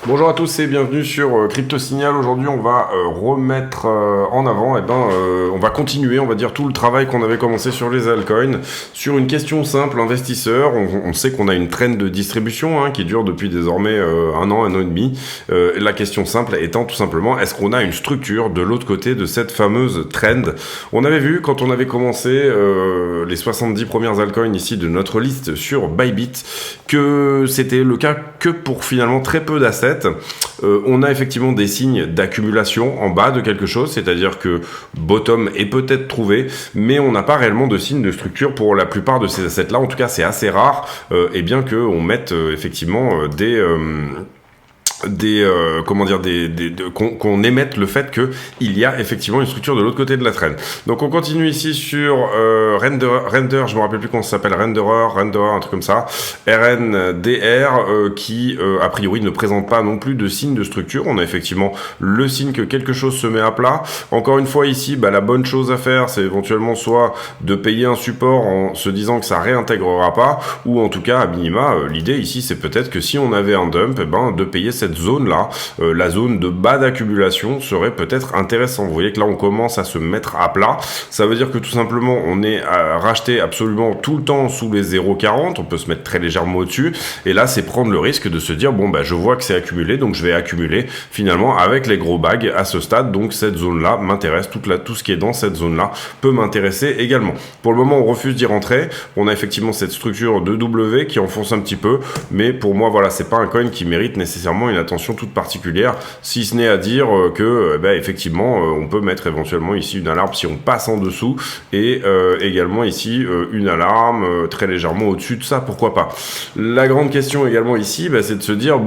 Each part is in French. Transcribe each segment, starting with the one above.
Bonjour à tous et bienvenue sur Crypto Signal. Aujourd'hui, on va remettre en avant, on va continuer, on va dire, tout le travail qu'on avait commencé sur les altcoins. Sur une question simple, investisseur, on sait qu'on a une trend de distribution qui dure depuis désormais un an et demi. La question simple étant tout simplement, est-ce qu'on a une structure de l'autre côté de cette fameuse trend? On avait vu quand on avait commencé les 70 premières altcoins ici de notre liste sur Bybit que c'était le cas que pour finalement très peu d'assets. On a effectivement des signes d'accumulation en bas de quelque chose, c'est-à-dire que bottom est peut-être trouvé, mais on n'a pas réellement de signes de structure pour la plupart de ces assets-là. En tout cas, c'est assez rare, et bien qu'on mette effectivement qu'on émette le fait que il y a effectivement une structure de l'autre côté de la traîne. Donc on continue ici sur Render, je me rappelle plus comment ça s'appelle, Renderer, un truc comme ça, RNDR, qui a priori ne présente pas non plus de signe de structure. On a effectivement le signe que quelque chose se met à plat. Encore une fois ici, la bonne chose à faire, c'est éventuellement soit de payer un support en se disant que ça réintégrera pas, ou en tout cas à minima, l'idée ici c'est peut-être que si on avait un dump, de payer cette zone-là, la zone de bas d'accumulation serait peut-être intéressant. Vous voyez que là, on commence à se mettre à plat. Ça veut dire que tout simplement, on est racheté absolument tout le temps sous les 0,40. On peut se mettre très légèrement au-dessus. Et là, c'est prendre le risque de se dire, je vois que c'est accumulé, donc je vais accumuler finalement avec les gros bags à ce stade. Donc cette zone-là m'intéresse. Tout ce qui est dans cette zone-là peut m'intéresser également. Pour le moment, on refuse d'y rentrer. On a effectivement cette structure de W qui enfonce un petit peu. Mais pour moi, voilà, c'est pas un coin qui mérite nécessairement une attention toute particulière, si ce n'est à dire que effectivement on peut mettre éventuellement ici une alarme si on passe en dessous, et également ici une alarme très légèrement au-dessus de ça, pourquoi pas. La grande question également ici, c'est de se dire,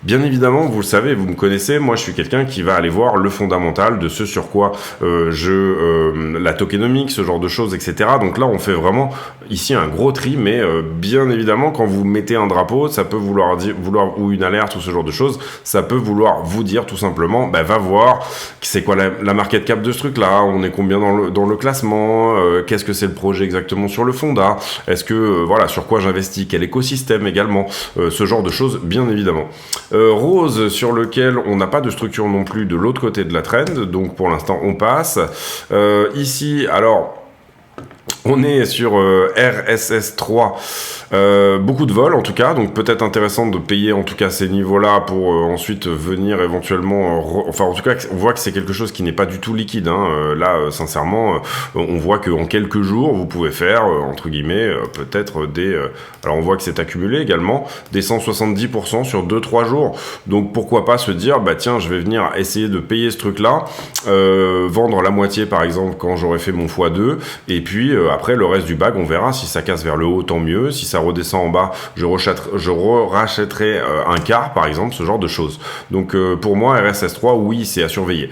bien évidemment, vous le savez, vous me connaissez, moi je suis quelqu'un qui va aller voir le fondamental de ce sur quoi la tokenomics, ce genre de choses, etc. Donc là, on fait vraiment ici un gros tri, mais bien évidemment, quand vous mettez un drapeau, ça peut vouloir ou une alerte ou ce genre de choses, ça peut vouloir vous dire tout simplement, va voir c'est quoi la market cap de ce truc-là, on est combien dans le classement, qu'est-ce que c'est le projet exactement sur le fonda, est-ce que, sur quoi j'investis, quel écosystème également, ce genre de choses, bien évidemment. Rose, sur lequel on n'a pas de structure non plus de l'autre côté de la trend, donc pour l'instant on passe. Ici, alors, on est sur RSS3, beaucoup de vols en tout cas, donc peut-être intéressant de payer en tout cas ces niveaux-là pour ensuite venir éventuellement, en tout cas on voit que c'est quelque chose qui n'est pas du tout liquide, là sincèrement on voit qu'en quelques jours vous pouvez faire entre guillemets peut-être alors on voit que c'est accumulé également, des 170% sur 2-3 jours, donc pourquoi pas se dire tiens, je vais venir essayer de payer ce truc-là, vendre la moitié par exemple quand j'aurai fait mon x2, et puis après le reste du bag on verra, si ça casse vers le haut tant mieux, si ça redescend en bas je rachèterai un quart par exemple, ce genre de choses. Donc pour moi RSS3 oui, c'est à surveiller.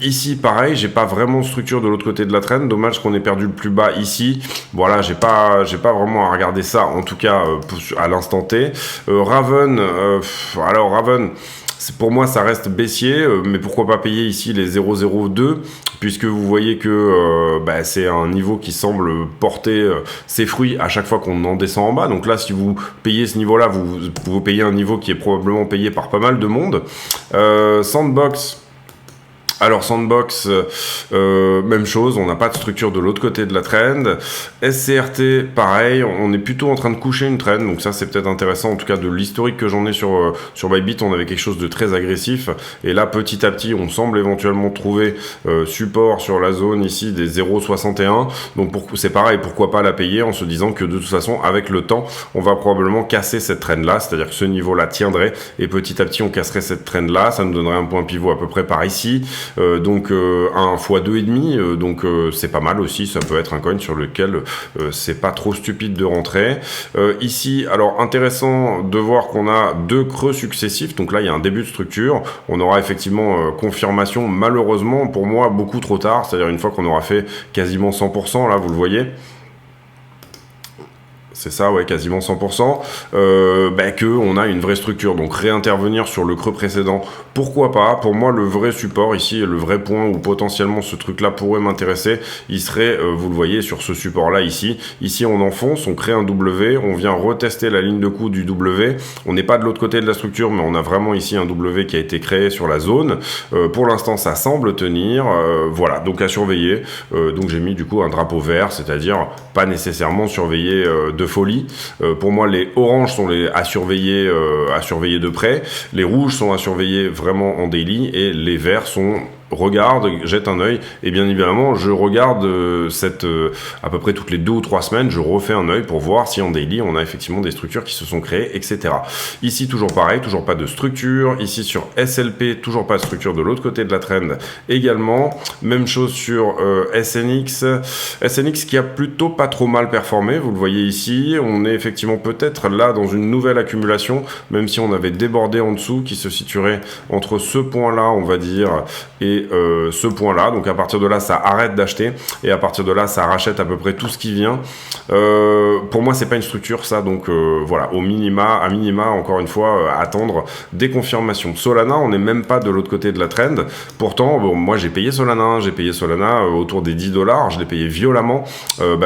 Ici pareil, j'ai pas vraiment de structure de l'autre côté de la traîne, dommage qu'on ait perdu le plus bas ici, voilà, j'ai pas vraiment à regarder ça en tout cas à l'instant T. Raven, alors Raven, pour moi ça reste baissier, mais pourquoi pas payer ici les 0,02, puisque vous voyez que c'est un niveau qui semble porter ses fruits à chaque fois qu'on en descend en bas. Donc là, si vous payez ce niveau-là, vous payez un niveau qui est probablement payé par pas mal de monde. Sandbox. Alors Sandbox, même chose, on n'a pas de structure de l'autre côté de la trend. SCRT, pareil, on est plutôt en train de coucher une trend, donc ça c'est peut-être intéressant, en tout cas de l'historique que j'en ai sur Bybit, on avait quelque chose de très agressif, et là petit à petit on semble éventuellement trouver support sur la zone ici des 0,61, donc c'est pareil, pourquoi pas la payer en se disant que de toute façon avec le temps on va probablement casser cette trend là, c'est-à-dire que ce niveau là tiendrait, et petit à petit on casserait cette trend là, ça nous donnerait un point pivot à peu près par ici. Donc un x2,5, donc c'est pas mal aussi, ça peut être un coin sur lequel c'est pas trop stupide de rentrer. Ici, alors intéressant de voir qu'on a deux creux successifs, donc là il y a un début de structure, on aura effectivement confirmation, malheureusement pour moi beaucoup trop tard, c'est-à-dire une fois qu'on aura fait quasiment 100%, là vous le voyez. C'est ça, ouais, quasiment 100%, que on a une vraie structure. Donc réintervenir sur le creux précédent, pourquoi pas. Pour moi, le vrai support ici, le vrai point où potentiellement ce truc-là pourrait m'intéresser, il serait, vous le voyez, sur ce support-là ici. Ici, on enfonce, on crée un W, on vient retester la ligne de coup du W. On n'est pas de l'autre côté de la structure, mais on a vraiment ici un W qui a été créé sur la zone. Pour l'instant, ça semble tenir. Voilà, donc à surveiller. Donc j'ai mis du coup un drapeau vert, c'est-à-dire pas nécessairement surveiller de folie. Pour moi, les oranges sont à surveiller de près. Les rouges sont à surveiller vraiment en daily et les verts sont regarde, jette un œil, et bien évidemment je regarde à peu près toutes les 2 ou 3 semaines, je refais un œil pour voir si en daily on a effectivement des structures qui se sont créées, etc. Ici toujours pareil, toujours pas de structure. Ici sur SLP, toujours pas de structure de l'autre côté de la trend également. Même chose sur SNX qui a plutôt pas trop mal performé, vous le voyez ici. On est effectivement peut-être là dans une nouvelle accumulation, même si on avait débordé en dessous, qui se situerait entre ce point là, on va dire, et ce point là. Donc à partir de là ça arrête d'acheter et à partir de là ça rachète à peu près tout ce qui vient. Pour moi c'est pas une structure ça, donc voilà, à minima encore une fois attendre des confirmations. Solana, on n'est même pas de l'autre côté de la trend, pourtant bon, moi j'ai payé Solana autour des $10, je l'ai payé violemment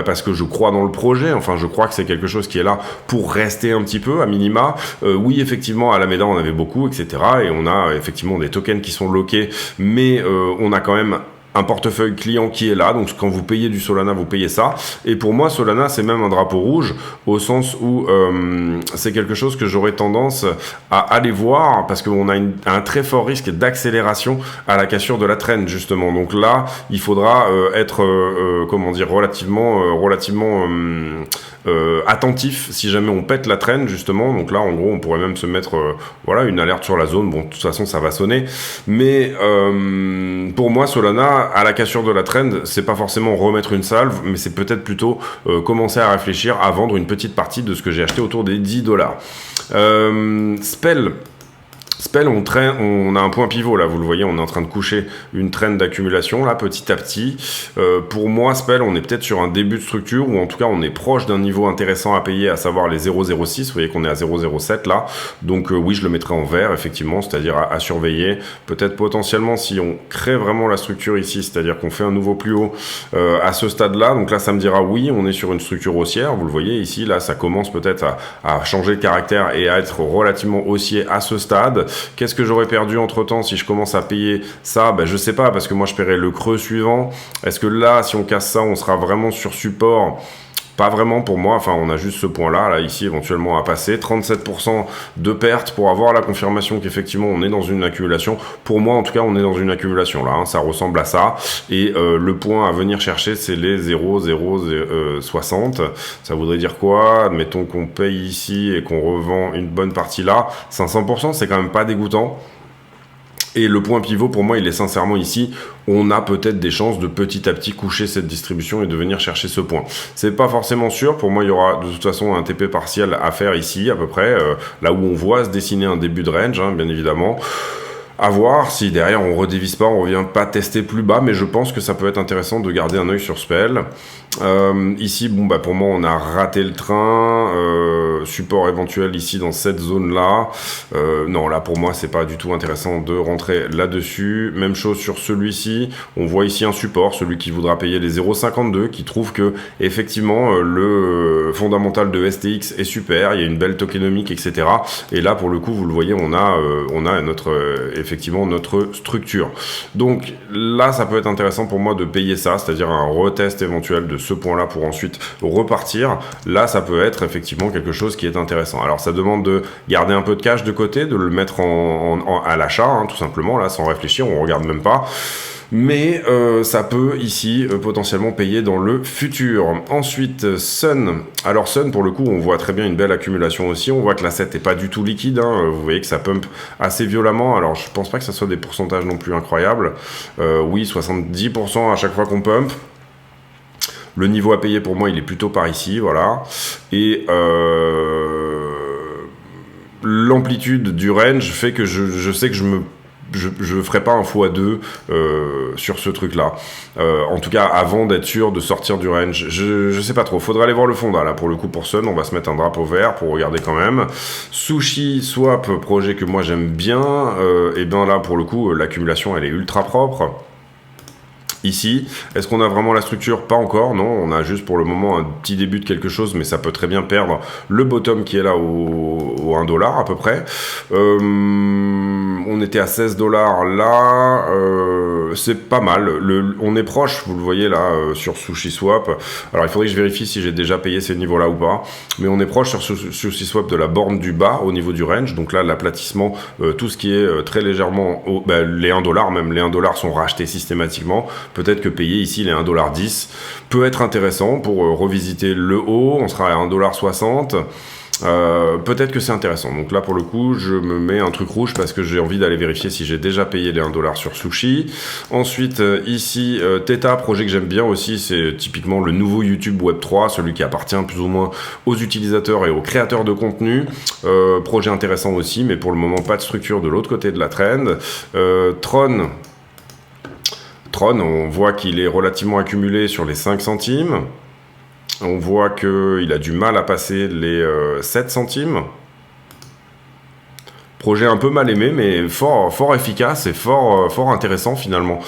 parce que je crois dans le projet, enfin je crois que c'est quelque chose qui est là pour rester un petit peu à minima. Oui effectivement à Alameda on avait beaucoup, etc. et on a effectivement des tokens qui sont loqués, mais on a quand même un portefeuille client qui est là, donc quand vous payez du Solana, vous payez ça. Et pour moi, Solana, c'est même un drapeau rouge, au sens où c'est quelque chose que j'aurais tendance à aller voir, parce qu'on a un très fort risque d'accélération à la cassure de la trend, justement. Donc là, il faudra être, relativement attentif si jamais on pète la trend, justement. Donc là, en gros, on pourrait même se mettre une alerte sur la zone. Bon, de toute façon, ça va sonner. Mais pour moi, Solana, à la cassure de la trend, c'est pas forcément remettre une salve, mais c'est peut-être plutôt commencer à réfléchir à vendre une petite partie de ce que j'ai acheté autour des $10. Spell, on a un point pivot là, vous le voyez, on est en train de coucher une trend d'accumulation là, petit à petit. Pour moi, Spell, on est peut-être sur un début de structure, ou en tout cas on est proche d'un niveau intéressant à payer, à savoir les 0,06, vous voyez qu'on est à 0,07 là, donc oui, je le mettrai en vert, effectivement, c'est-à-dire à surveiller. Peut-être potentiellement si on crée vraiment la structure ici, c'est-à-dire qu'on fait un nouveau plus haut à ce stade-là, donc là ça me dira oui, on est sur une structure haussière, vous le voyez ici, là ça commence peut-être à changer de caractère et à être relativement haussier à ce stade. Qu'est-ce que j'aurais perdu entre temps si je commence à payer ça? Je sais pas, parce que moi je paierais le creux suivant. Est-ce que là, si on casse ça, on sera vraiment sur support? Pas vraiment pour moi, enfin on a juste ce point là ici éventuellement à passer, 37% de perte pour avoir la confirmation qu'effectivement on est dans une accumulation. Pour moi en tout cas on est dans une accumulation là, ça ressemble à ça, et le point à venir chercher c'est les 0,060, ça voudrait dire quoi? Admettons qu'on paye ici et qu'on revend une bonne partie là, 500%, c'est quand même pas dégoûtant. Et le point pivot, pour moi, il est sincèrement ici. On a peut-être des chances de petit à petit coucher cette distribution et de venir chercher ce point. C'est pas forcément sûr. Pour moi, il y aura de toute façon un TP partiel à faire ici, à peu près, là où on voit se dessiner un début de range, bien évidemment. À voir si derrière on redévisse pas, on revient pas tester plus bas, mais je pense que ça peut être intéressant de garder un œil sur Spell. Ici, pour moi, on a raté le train. Support éventuel ici dans cette zone-là. Non, là pour moi, c'est pas du tout intéressant de rentrer là-dessus. Même chose sur celui-ci. On voit ici un support, celui qui voudra payer les 0,52, qui trouve que effectivement le fondamental de STX est super. Il y a une belle tokenomique, etc. Et là, pour le coup, vous le voyez, on a effectivement notre structure. Donc là, ça peut être intéressant pour moi de payer ça, c'est-à-dire un retest éventuel de ce point-là pour ensuite repartir. Là, ça peut être effectivement quelque chose qui est intéressant. Alors, ça demande de garder un peu de cash de côté, de le mettre à l'achat, tout simplement, là, sans réfléchir, on regarde même pas. Mais ça peut ici potentiellement payer dans le futur. Ensuite, Sun. Alors Sun, pour le coup, on voit très bien une belle accumulation aussi. On voit que l'asset n'est pas du tout liquide. Vous voyez que ça pump assez violemment. Alors je pense pas que ça soit des pourcentages non plus incroyables. Oui, 70% à chaque fois qu'on pump. Le niveau à payer pour moi, il est plutôt par ici, voilà. Et l'amplitude du range fait que je sais que je me je ferai pas un x2 sur ce truc-là. En tout cas, avant d'être sûr de sortir du range. Je sais pas trop. Faudrait aller voir le fonda, là, pour le coup, pour Sun. On va se mettre un drapeau vert pour regarder quand même. Sushi Swap, projet que moi j'aime bien. Et bien là, pour le coup, l'accumulation, elle est ultra propre. Ici, est-ce qu'on a vraiment la structure? Pas encore, non, on a juste pour le moment un petit début de quelque chose, mais ça peut très bien perdre le bottom qui est là au 1 dollar à peu près. On était à 16 dollars là, c'est pas mal, on est proche, vous le voyez là, sur Sushi Swap. Alors il faudrait que je vérifie si j'ai déjà payé ces niveaux là ou pas, mais on est proche sur Sushi Swap de la borne du bas au niveau du range, donc là l'aplatissement, tout ce qui est très légèrement, les 1 dollar, même les 1 dollar sont rachetés systématiquement. Peut-être que payer ici les 1,10$ peut être intéressant pour revisiter le haut. On sera à 1,60$. Peut-être que c'est intéressant. Donc là, pour le coup, je me mets un truc rouge parce que j'ai envie d'aller vérifier si j'ai déjà payé les 1$ sur Sushi. Ensuite, ici, Theta, projet que j'aime bien aussi, c'est typiquement le nouveau YouTube Web3, celui qui appartient plus ou moins aux utilisateurs et aux créateurs de contenu. Projet intéressant aussi, mais pour le moment, pas de structure de l'autre côté de la trend. Tron, on voit qu'il est relativement accumulé sur les 5 centimes. On voit qu'il a du mal à passer les 7 centimes. Projet un peu mal aimé, mais fort efficace et fort intéressant finalement.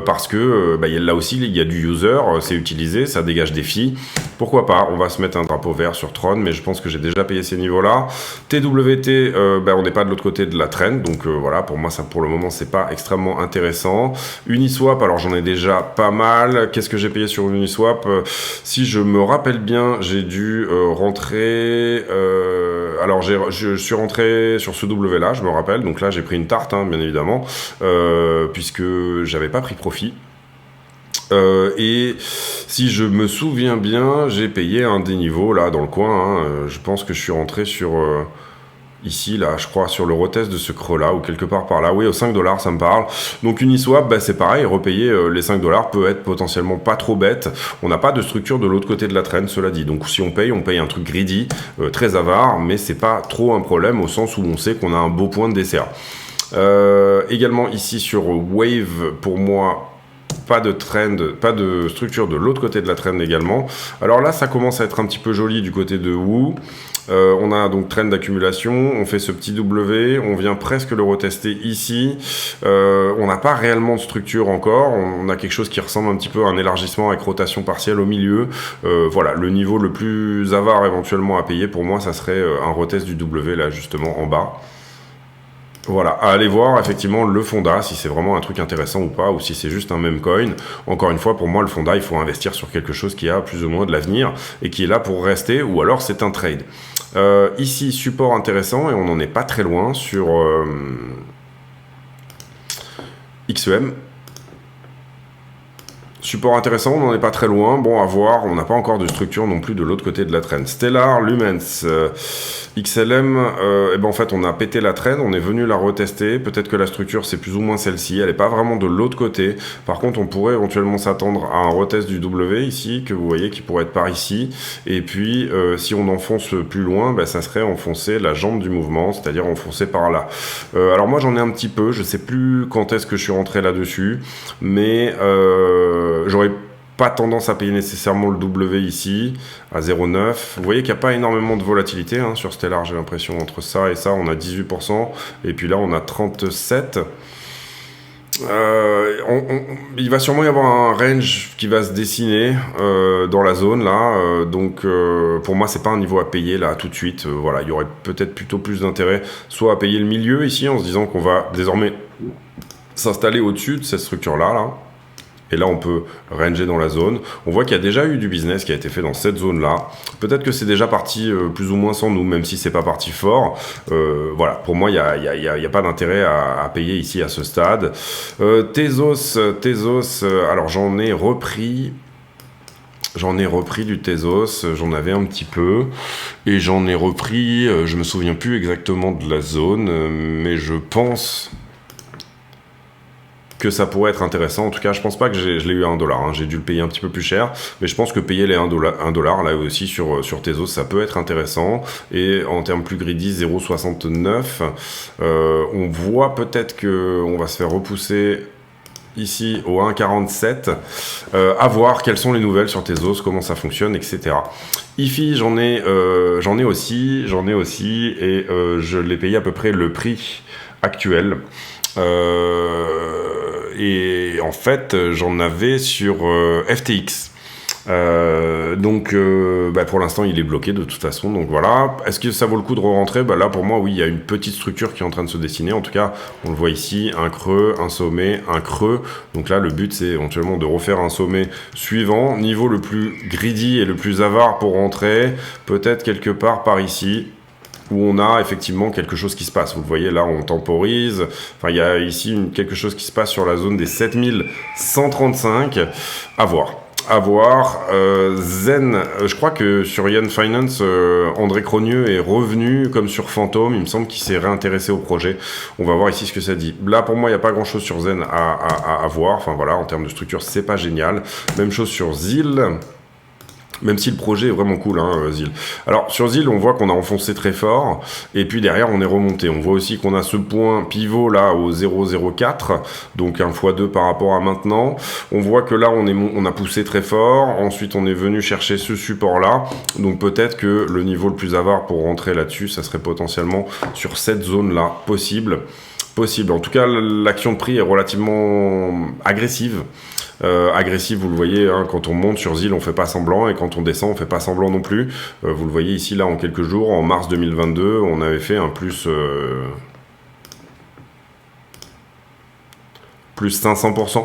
Parce que là aussi, il y a du user, c'est utilisé, ça dégage des filles. Pourquoi pas? On va se mettre un drapeau vert sur Tron, mais je pense que j'ai déjà payé ces niveaux-là. TWT, on n'est pas de l'autre côté de la trend, donc voilà, pour moi, ça pour le moment, c'est pas extrêmement intéressant. Uniswap, alors j'en ai déjà pas mal. Qu'est-ce que j'ai payé sur Uniswap? Si je me rappelle bien, j'ai dû rentrer... alors je suis rentré sur ce W là, je me rappelle, donc là j'ai pris une tarte, bien évidemment, puisque j'avais pas pris profit. Et si je me souviens bien, j'ai payé un des niveaux là dans le coin. Je pense que je suis rentré sur ici là, je crois sur le retest de ce creux là ou quelque part par là. Oui, aux 5$, ça me parle. Donc Uniswap, c'est pareil, repayer les 5$ peut être potentiellement pas trop bête. On n'a pas de structure de l'autre côté de la trend, cela dit. Donc si on paye un truc greedy, très avare, mais c'est pas trop un problème au sens où on sait qu'on a un beau point de DCA. Également ici sur Wave, pour moi, pas de trend, pas de structure de l'autre côté de la trend également. Alors là, ça commence à être un petit peu joli du côté de Woo. On a donc trend d'accumulation, on fait ce petit W, on vient presque le retester ici. On n'a pas réellement de structure encore, on a quelque chose qui ressemble un petit peu à un élargissement avec rotation partielle au milieu. Voilà, le niveau le plus avare éventuellement à payer pour moi, ça serait un retest du W là justement en bas. Voilà, à aller voir effectivement le fonda, si c'est vraiment un truc intéressant ou pas, ou si c'est juste un meme coin. Encore une fois, pour moi, le fonda, il faut investir sur quelque chose qui a plus ou moins de l'avenir et qui est là pour rester, ou alors c'est un trade. Ici, support intéressant, et on n'en est pas très loin sur XEM. Support intéressant, on n'en est pas très loin. Bon, à voir, on n'a pas encore de structure non plus de l'autre côté de la trend. Stellar, Lumens, XLM, en fait, on a pété la trend, on est venu la retester. Peut-être que la structure, c'est plus ou moins celle-ci. Elle n'est pas vraiment de l'autre côté. Par contre, on pourrait éventuellement s'attendre à un retest du W ici, que vous voyez qui pourrait être par ici. Et puis, si on enfonce plus loin, ça serait enfoncer la jambe du mouvement, c'est-à-dire enfoncer par là. Alors moi, j'en ai un petit peu. Je sais plus quand est-ce que je suis rentré là-dessus, mais j'aurais pas tendance à payer nécessairement le W ici à 0,9. Vous voyez qu'il n'y a pas énormément de volatilité sur Stellar, j'ai l'impression. Entre ça et ça, on a 18%. Et puis là, on a 37%. Il va sûrement y avoir un range qui va se dessiner dans la zone là. Donc pour moi, c'est pas un niveau à payer là tout de suite. Voilà, il y aurait peut-être plutôt plus d'intérêt soit à payer le milieu ici en se disant qu'on va désormais s'installer au-dessus de cette structure-là. Et là, on peut ranger dans la zone. On voit qu'il y a déjà eu du business qui a été fait dans cette zone-là. Peut-être que c'est déjà parti plus ou moins sans nous, même si c'est pas parti fort. Voilà, pour moi, il n'y a pas d'intérêt à payer ici à ce stade. Tezos, alors j'en ai repris du Tezos, j'en avais un petit peu, et j'en ai repris, je me souviens plus exactement de la zone, mais je pense que ça pourrait être intéressant. En tout cas, je pense pas que je l'ai eu à 1$, hein. J'ai dû le payer un petit peu plus cher, mais je pense que payer les 1$ là aussi sur Tezos, ça peut être intéressant. Et en termes plus greedy, 0,69, on voit peut-être que on va se faire repousser ici au 1,47, à voir quelles sont les nouvelles sur Tezos, comment ça fonctionne, etc. IFI, j'en ai aussi, et je l'ai payé à peu près le prix actuel. Et en fait, j'en avais sur FTX. Pour l'instant il est bloqué de toute façon, donc voilà. Est-ce que ça vaut le coup de re-rentrer? Là pour moi oui, il y a une petite structure qui est en train de se dessiner. En tout cas on le voit ici, un creux, un sommet, un creux. Donc là le but c'est éventuellement de refaire un sommet suivant, niveau le plus greedy et le plus avare pour rentrer, peut-être quelque part par ici, où on a effectivement quelque chose qui se passe. Vous le voyez là, on temporise. Enfin, il y a ici quelque chose qui se passe sur la zone des 7135. À voir. Zen, je crois que sur Yen Finance, André Cronieux est revenu comme sur Phantom. Il me semble qu'il s'est réintéressé au projet. On va voir ici ce que ça dit. Là, pour moi, il n'y a pas grand-chose sur Zen à voir. Enfin voilà, en termes de structure, c'est pas génial. Même chose sur ZIL. Même si le projet est vraiment cool, hein, ZIL. Alors, sur ZIL, on voit qu'on a enfoncé très fort, et puis derrière, on est remonté. On voit aussi qu'on a ce point pivot, là, au 0,04, donc 1x2 par rapport à maintenant. On voit que là, on a poussé très fort, ensuite, on est venu chercher ce support-là, donc peut-être que le niveau le plus avare pour rentrer là-dessus, ça serait potentiellement sur cette zone-là, possible. En tout cas, l'action de prix est relativement agressive. Agressive, vous le voyez, hein, quand on monte sur ZIL, on fait pas semblant, et quand on descend, on fait pas semblant non plus. Vous le voyez ici, là, en quelques jours, en mars 2022, on avait fait un plus 500%.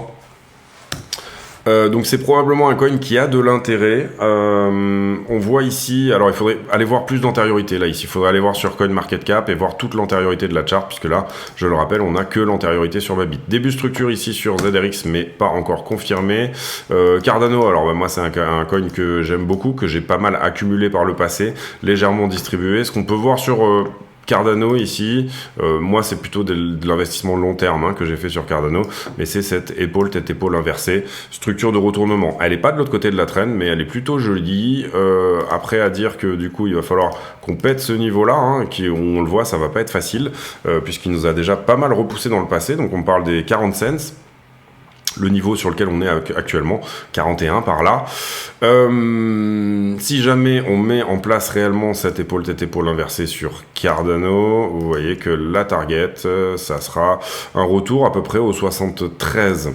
Donc c'est probablement un coin qui a de l'intérêt. On voit ici, alors il faudrait aller voir plus d'antériorité là ici, il faudrait aller voir sur CoinMarketCap et voir toute l'antériorité de la chart, puisque là, je le rappelle, on n'a que l'antériorité sur Bybit. Début structure ici sur ZRX, mais pas encore confirmé. Cardano, alors moi c'est un coin que j'aime beaucoup, que j'ai pas mal accumulé par le passé, légèrement distribué. Ce qu'on peut voir sur Cardano ici, moi c'est plutôt de l'investissement long terme, hein, que j'ai fait sur Cardano, mais c'est cette tête épaule inversée, structure de retournement. Elle n'est pas de l'autre côté de la traîne, mais elle est plutôt jolie. Après, à dire que du coup il va falloir qu'on pète ce niveau-là, hein, on le voit, ça va pas être facile, puisqu'il nous a déjà pas mal repoussé dans le passé, donc on parle des 40 cents. Le niveau sur lequel on est actuellement, 41 par là. Si jamais on met en place réellement cette tête épaule inversée sur Cardano, vous voyez que la target, ça sera un retour à peu près au 73.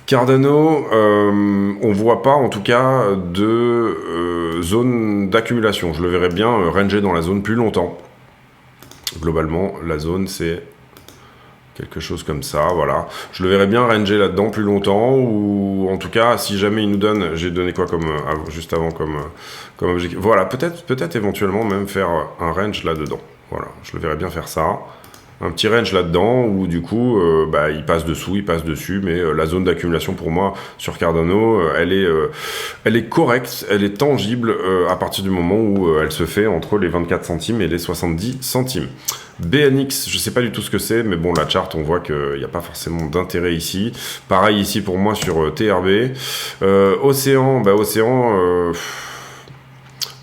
Cardano, on voit pas en tout cas de zone d'accumulation. Je le verrais bien ranger dans la zone plus longtemps. Globalement, la zone c'est quelque chose comme ça, voilà. Je le verrais bien ranger là-dedans plus longtemps, ou en tout cas, si jamais il nous donne, j'ai donné quoi comme juste avant comme objectif. Voilà, peut-être éventuellement même faire un range là-dedans. Voilà, je le verrais bien faire ça. Un petit range là-dedans, où du coup, il passe dessous, il passe dessus, mais la zone d'accumulation pour moi sur Cardano, elle est correcte, elle est tangible à partir du moment où elle se fait entre les 24 centimes et les 70 centimes. BNX, je sais pas du tout ce que c'est, mais bon, la chart, on voit qu'il n'y a pas forcément d'intérêt ici. Pareil ici pour moi sur TRB. Océan,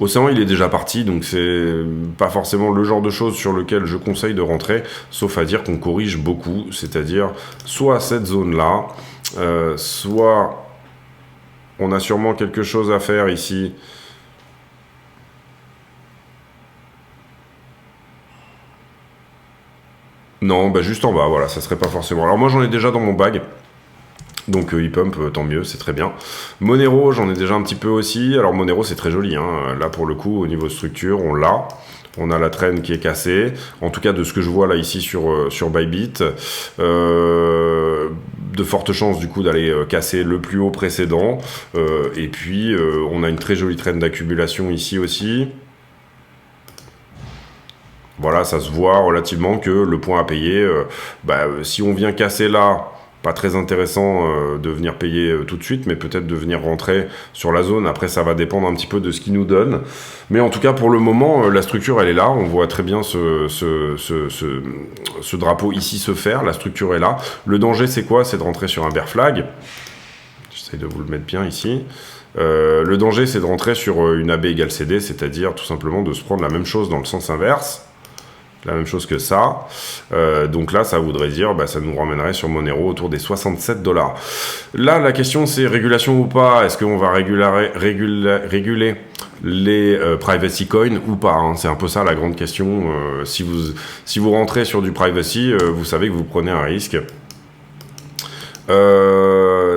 Océan, il est déjà parti, donc c'est pas forcément le genre de choses sur lequel je conseille de rentrer, sauf à dire qu'on corrige beaucoup, c'est-à-dire soit cette zone-là, soit on a sûrement quelque chose à faire ici. Non, juste en bas, voilà, ça serait pas forcément. Alors moi j'en ai déjà dans mon bag. Donc e-pump, tant mieux, c'est très bien. Monero, j'en ai déjà un petit peu aussi. Alors Monero, c'est très joli, hein. Là pour le coup, au niveau structure, on l'a. On a la traîne qui est cassée. En tout cas, de ce que je vois là ici sur Bybit, de fortes chances du coup d'aller casser le plus haut précédent. Et puis, on a une très jolie traîne d'accumulation ici aussi. Voilà, ça se voit relativement que le point à payer, si on vient casser là, pas très intéressant de venir payer tout de suite, mais peut-être de venir rentrer sur la zone. Après, ça va dépendre un petit peu de ce qu'il nous donne. Mais en tout cas, pour le moment, la structure, elle est là. On voit très bien ce drapeau ici se faire. La structure est là. Le danger, c'est quoi? C'est de rentrer sur un bear flag. J'essaie de vous le mettre bien ici. Le danger, c'est de rentrer sur une AB égale CD, c'est-à-dire tout simplement de se prendre la même chose dans le sens inverse. La même chose que ça. Donc là, ça voudrait dire, ça nous ramènerait sur Monero autour des 67 $. Là, la question, c'est régulation ou pas. Est-ce qu'on va réguler les privacy coins ou pas, hein? C'est un peu ça la grande question. Si vous rentrez sur du privacy, vous savez que vous prenez un risque.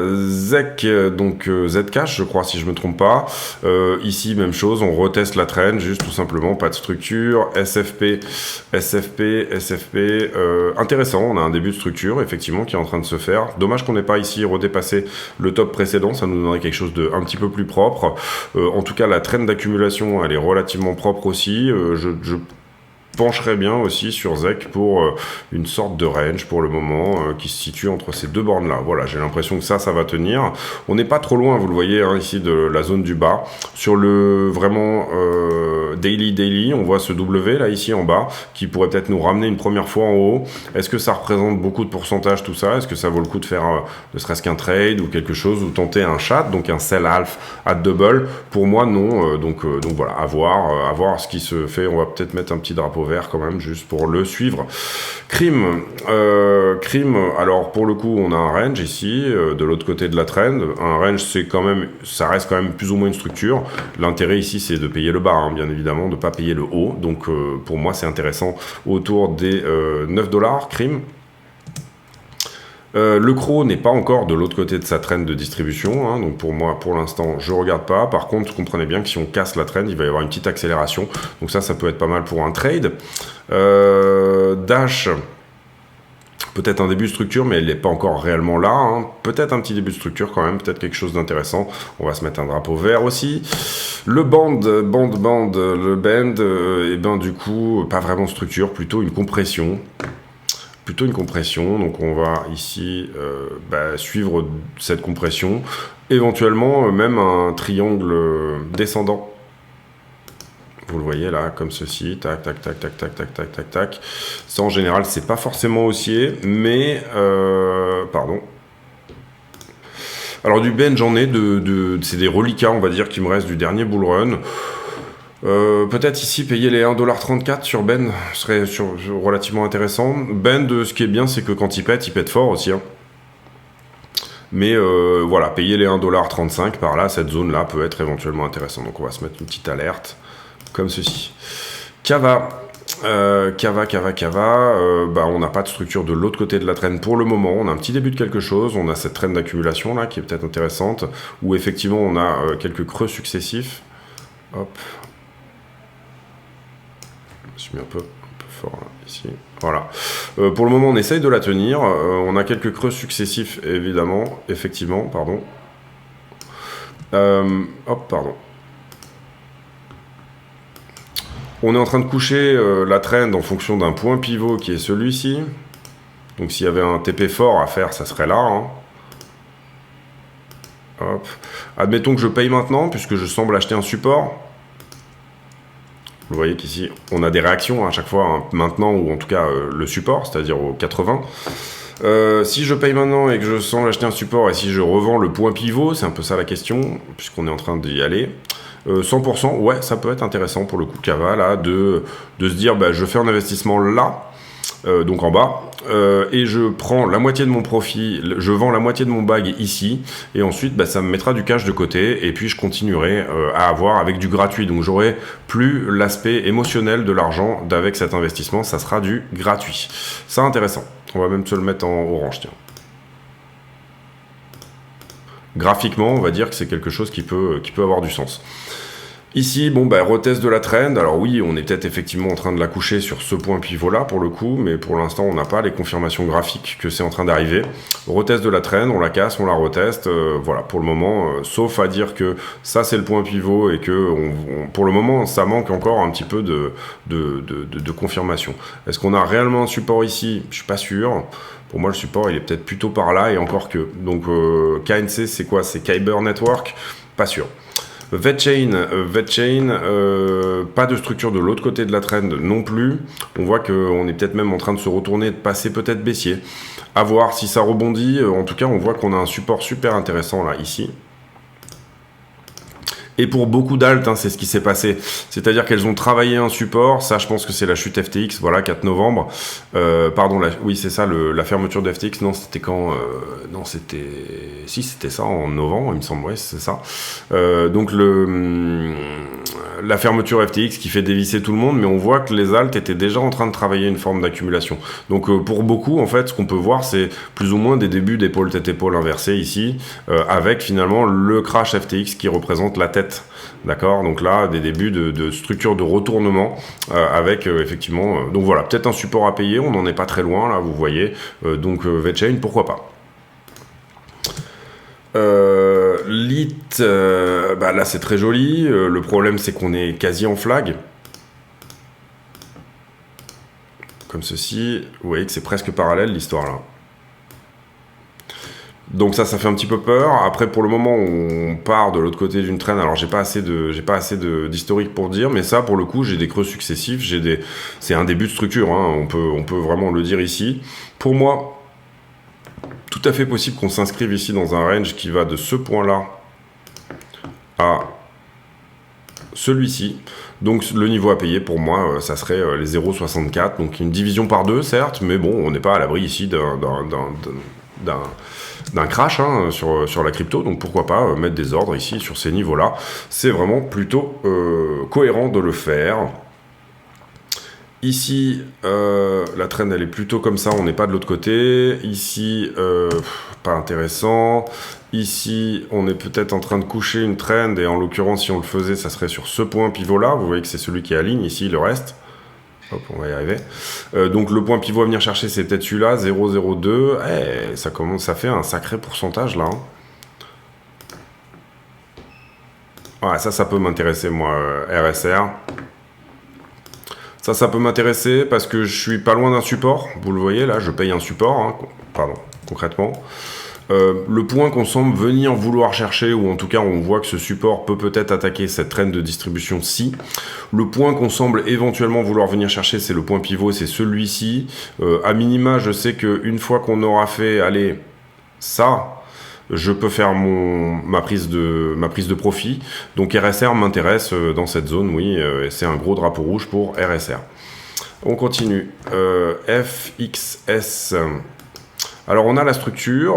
ZEC, donc Zcash, je crois, si je me trompe pas. Ici, même chose, on reteste la trend, juste tout simplement, pas de structure. SFP. Intéressant, on a un début de structure, effectivement, qui est en train de se faire. Dommage qu'on n'ait pas ici redépassé le top précédent, ça nous donnerait quelque chose de un petit peu plus propre. En tout cas, la trend d'accumulation, elle est relativement propre aussi. Je pencherait bien aussi sur ZEC pour une sorte de range pour le moment qui se situe entre ces deux bornes là. Voilà, j'ai l'impression que ça va tenir. On n'est pas trop loin, vous le voyez hein, ici de la zone du bas. Sur le vraiment daily, on voit ce W là ici en bas qui pourrait peut-être nous ramener une première fois en haut. Est-ce que ça représente beaucoup de pourcentage tout ça? Est-ce que ça vaut le coup de faire ne serait-ce qu'un trade ou quelque chose ou tenter un chat, donc un sell half at double? Pour moi non, donc voilà, à voir ce qui se fait. On va peut-être mettre un petit drapeau vert quand même, juste pour le suivre. Crime, alors pour le coup, on a un range ici, de l'autre côté de la trend. Un range, ça reste quand même plus ou moins une structure. L'intérêt ici, c'est de payer le bas, hein, bien évidemment, de ne pas payer le haut. Donc pour moi, c'est intéressant autour des 9 $, crime. Le CRO n'est pas encore de l'autre côté de sa trend de distribution, hein, donc pour moi, pour l'instant, je regarde pas. Par contre, comprenez bien que si on casse la trend, il va y avoir une petite accélération. Donc ça peut être pas mal pour un trade. Dash, peut-être un début de structure, mais elle n'est pas encore réellement là. Hein. Peut-être un petit début de structure quand même, peut-être quelque chose d'intéressant. On va se mettre un drapeau vert aussi. Le band, et ben du coup, pas vraiment de structure, plutôt une compression. Donc on va ici suivre cette compression, éventuellement même un triangle descendant. Vous le voyez là, comme ceci, tac. Ça en général, c'est pas forcément haussier, mais pardon. Alors du bend, j'en ai c'est des reliquats, on va dire, qui me restent du dernier bull run. Peut-être ici payer les 1,34 $ sur Ben serait relativement intéressant. Ben, ce qui est bien, c'est que quand il pète fort aussi. Hein. Mais voilà, payer les 1,35 $ par là, cette zone-là peut être éventuellement intéressante. Donc on va se mettre une petite alerte comme ceci. Kava. On n'a pas de structure de l'autre côté de la traîne pour le moment. On a un petit début de quelque chose. On a cette traîne d'accumulation là qui est peut-être intéressante. Où effectivement on a quelques creux successifs. Hop. Je suis mis un peu fort là, ici. Voilà. Pour le moment, on essaye de la tenir. On a quelques creux successifs, effectivement, pardon. Pardon. On est en train de coucher la trend en fonction d'un point pivot qui est celui-ci. Donc s'il y avait un TP fort à faire, ça serait là. Hein. Hop. Admettons que je paye maintenant, puisque je semble acheter un support. Vous voyez qu'ici, on a des réactions à chaque fois, hein, maintenant, ou en tout cas le support, c'est-à-dire au 80. Si je paye maintenant et que je sens acheter un support, et si je revends le point pivot, c'est un peu ça la question, puisqu'on est en train d'y aller. 100%, ouais, ça peut être intéressant pour le coup Kava, là, de se dire, je fais un investissement là, donc en bas, et je prends la moitié de mon profit, je vends la moitié de mon bag ici, et ensuite ça me mettra du cash de côté, et puis je continuerai à avoir avec du gratuit, donc j'aurai plus l'aspect émotionnel de l'argent d'avec cet investissement, ça sera du gratuit. C'est intéressant, on va même se le mettre en orange, tiens. Graphiquement, on va dire que c'est quelque chose qui peut avoir du sens. Ici, bon, bah, retest de la trend. Alors oui, on est peut-être effectivement en train de la coucher sur ce point pivot-là, pour le coup, mais pour l'instant, on n'a pas les confirmations graphiques que c'est en train d'arriver. Retest de la trend, on la casse, on la reteste, voilà, pour le moment, sauf à dire que ça, c'est le point pivot et que, pour le moment, ça manque encore un petit peu de confirmation. Est-ce qu'on a réellement un support ici? Je suis pas sûr. Pour moi, le support, il est peut-être plutôt par là, et encore que. Donc, KNC, c'est quoi? C'est Kyber Network? Pas sûr. VeChain, pas de structure de l'autre côté de la trend non plus. On voit qu'on est peut-être même en train de se retourner, de passer peut-être baissier. À voir si ça rebondit. En tout cas, on voit qu'on a un support super intéressant là, ici. Et pour beaucoup d'alt, hein, c'est ce qui s'est passé. C'est-à-dire qu'elles ont travaillé un support. Ça, je pense que c'est la chute FTX, voilà, 4 novembre. Pardon, oui, c'est ça, la fermeture de FTX. Non, c'était quand non, c'était... Si, c'était ça, en novembre, il me semble. Ouais, c'est ça. Donc, la fermeture FTX qui fait dévisser tout le monde, mais on voit que les alts étaient déjà en train de travailler une forme d'accumulation. Donc, pour beaucoup, en fait, ce qu'on peut voir, c'est plus ou moins des débuts d'épaule tête épaule inversée ici, avec finalement le crash FTX qui représente la tête. D'accord, donc là, des débuts de structure de retournement avec effectivement... donc voilà, peut-être un support à payer, on n'en est pas très loin, là, vous voyez. Donc VeChain, pourquoi pas. Lit, bah là, c'est très joli. Le problème, c'est qu'on est quasi en flag. Comme ceci. Vous voyez que c'est presque parallèle, l'histoire, là. Donc ça fait un petit peu peur. Après, pour le moment, on part de l'autre côté d'une traîne. Alors, j'ai pas assez d'historique pour dire, mais ça, pour le coup, j'ai des creux successifs. C'est un début de structure, hein. On peut vraiment le dire ici. Pour moi, tout à fait possible qu'on s'inscrive ici dans un range qui va de ce point-là à celui-ci. Donc, le niveau à payer, pour moi, ça serait les 0,64. Donc, une division par 2, certes, mais bon, on n'est pas à l'abri ici d'un crash, hein, sur la crypto, donc pourquoi pas mettre des ordres ici sur ces niveaux-là. C'est vraiment plutôt cohérent de le faire. Ici, la trend, elle est plutôt comme ça, on n'est pas de l'autre côté. Ici, pas intéressant. Ici, on est peut-être en train de coucher une trend, et en l'occurrence, si on le faisait, ça serait sur ce point pivot-là. Vous voyez que c'est celui qui aligne ici, le reste. Hop, on va y arriver. Donc le point pivot à venir chercher, c'est peut-être celui-là, 0,02. Ça fait un sacré pourcentage là. Hein. Ouais, ça peut m'intéresser, moi, RSR. Ça peut m'intéresser parce que je suis pas loin d'un support. Vous le voyez là, je paye un support, hein, pardon, concrètement. Le point qu'on semble venir vouloir chercher, ou en tout cas on voit que ce support peut peut-être attaquer cette traîne de distribution-ci. Le point qu'on semble éventuellement vouloir venir chercher, c'est le point pivot, c'est celui-ci. À minima, je sais qu'une fois qu'on aura fait, allez, ça, je peux faire ma prise de profit. Donc RSR m'intéresse dans cette zone, oui, c'est un gros drapeau rouge pour RSR. On continue. FXS... Alors on a la structure,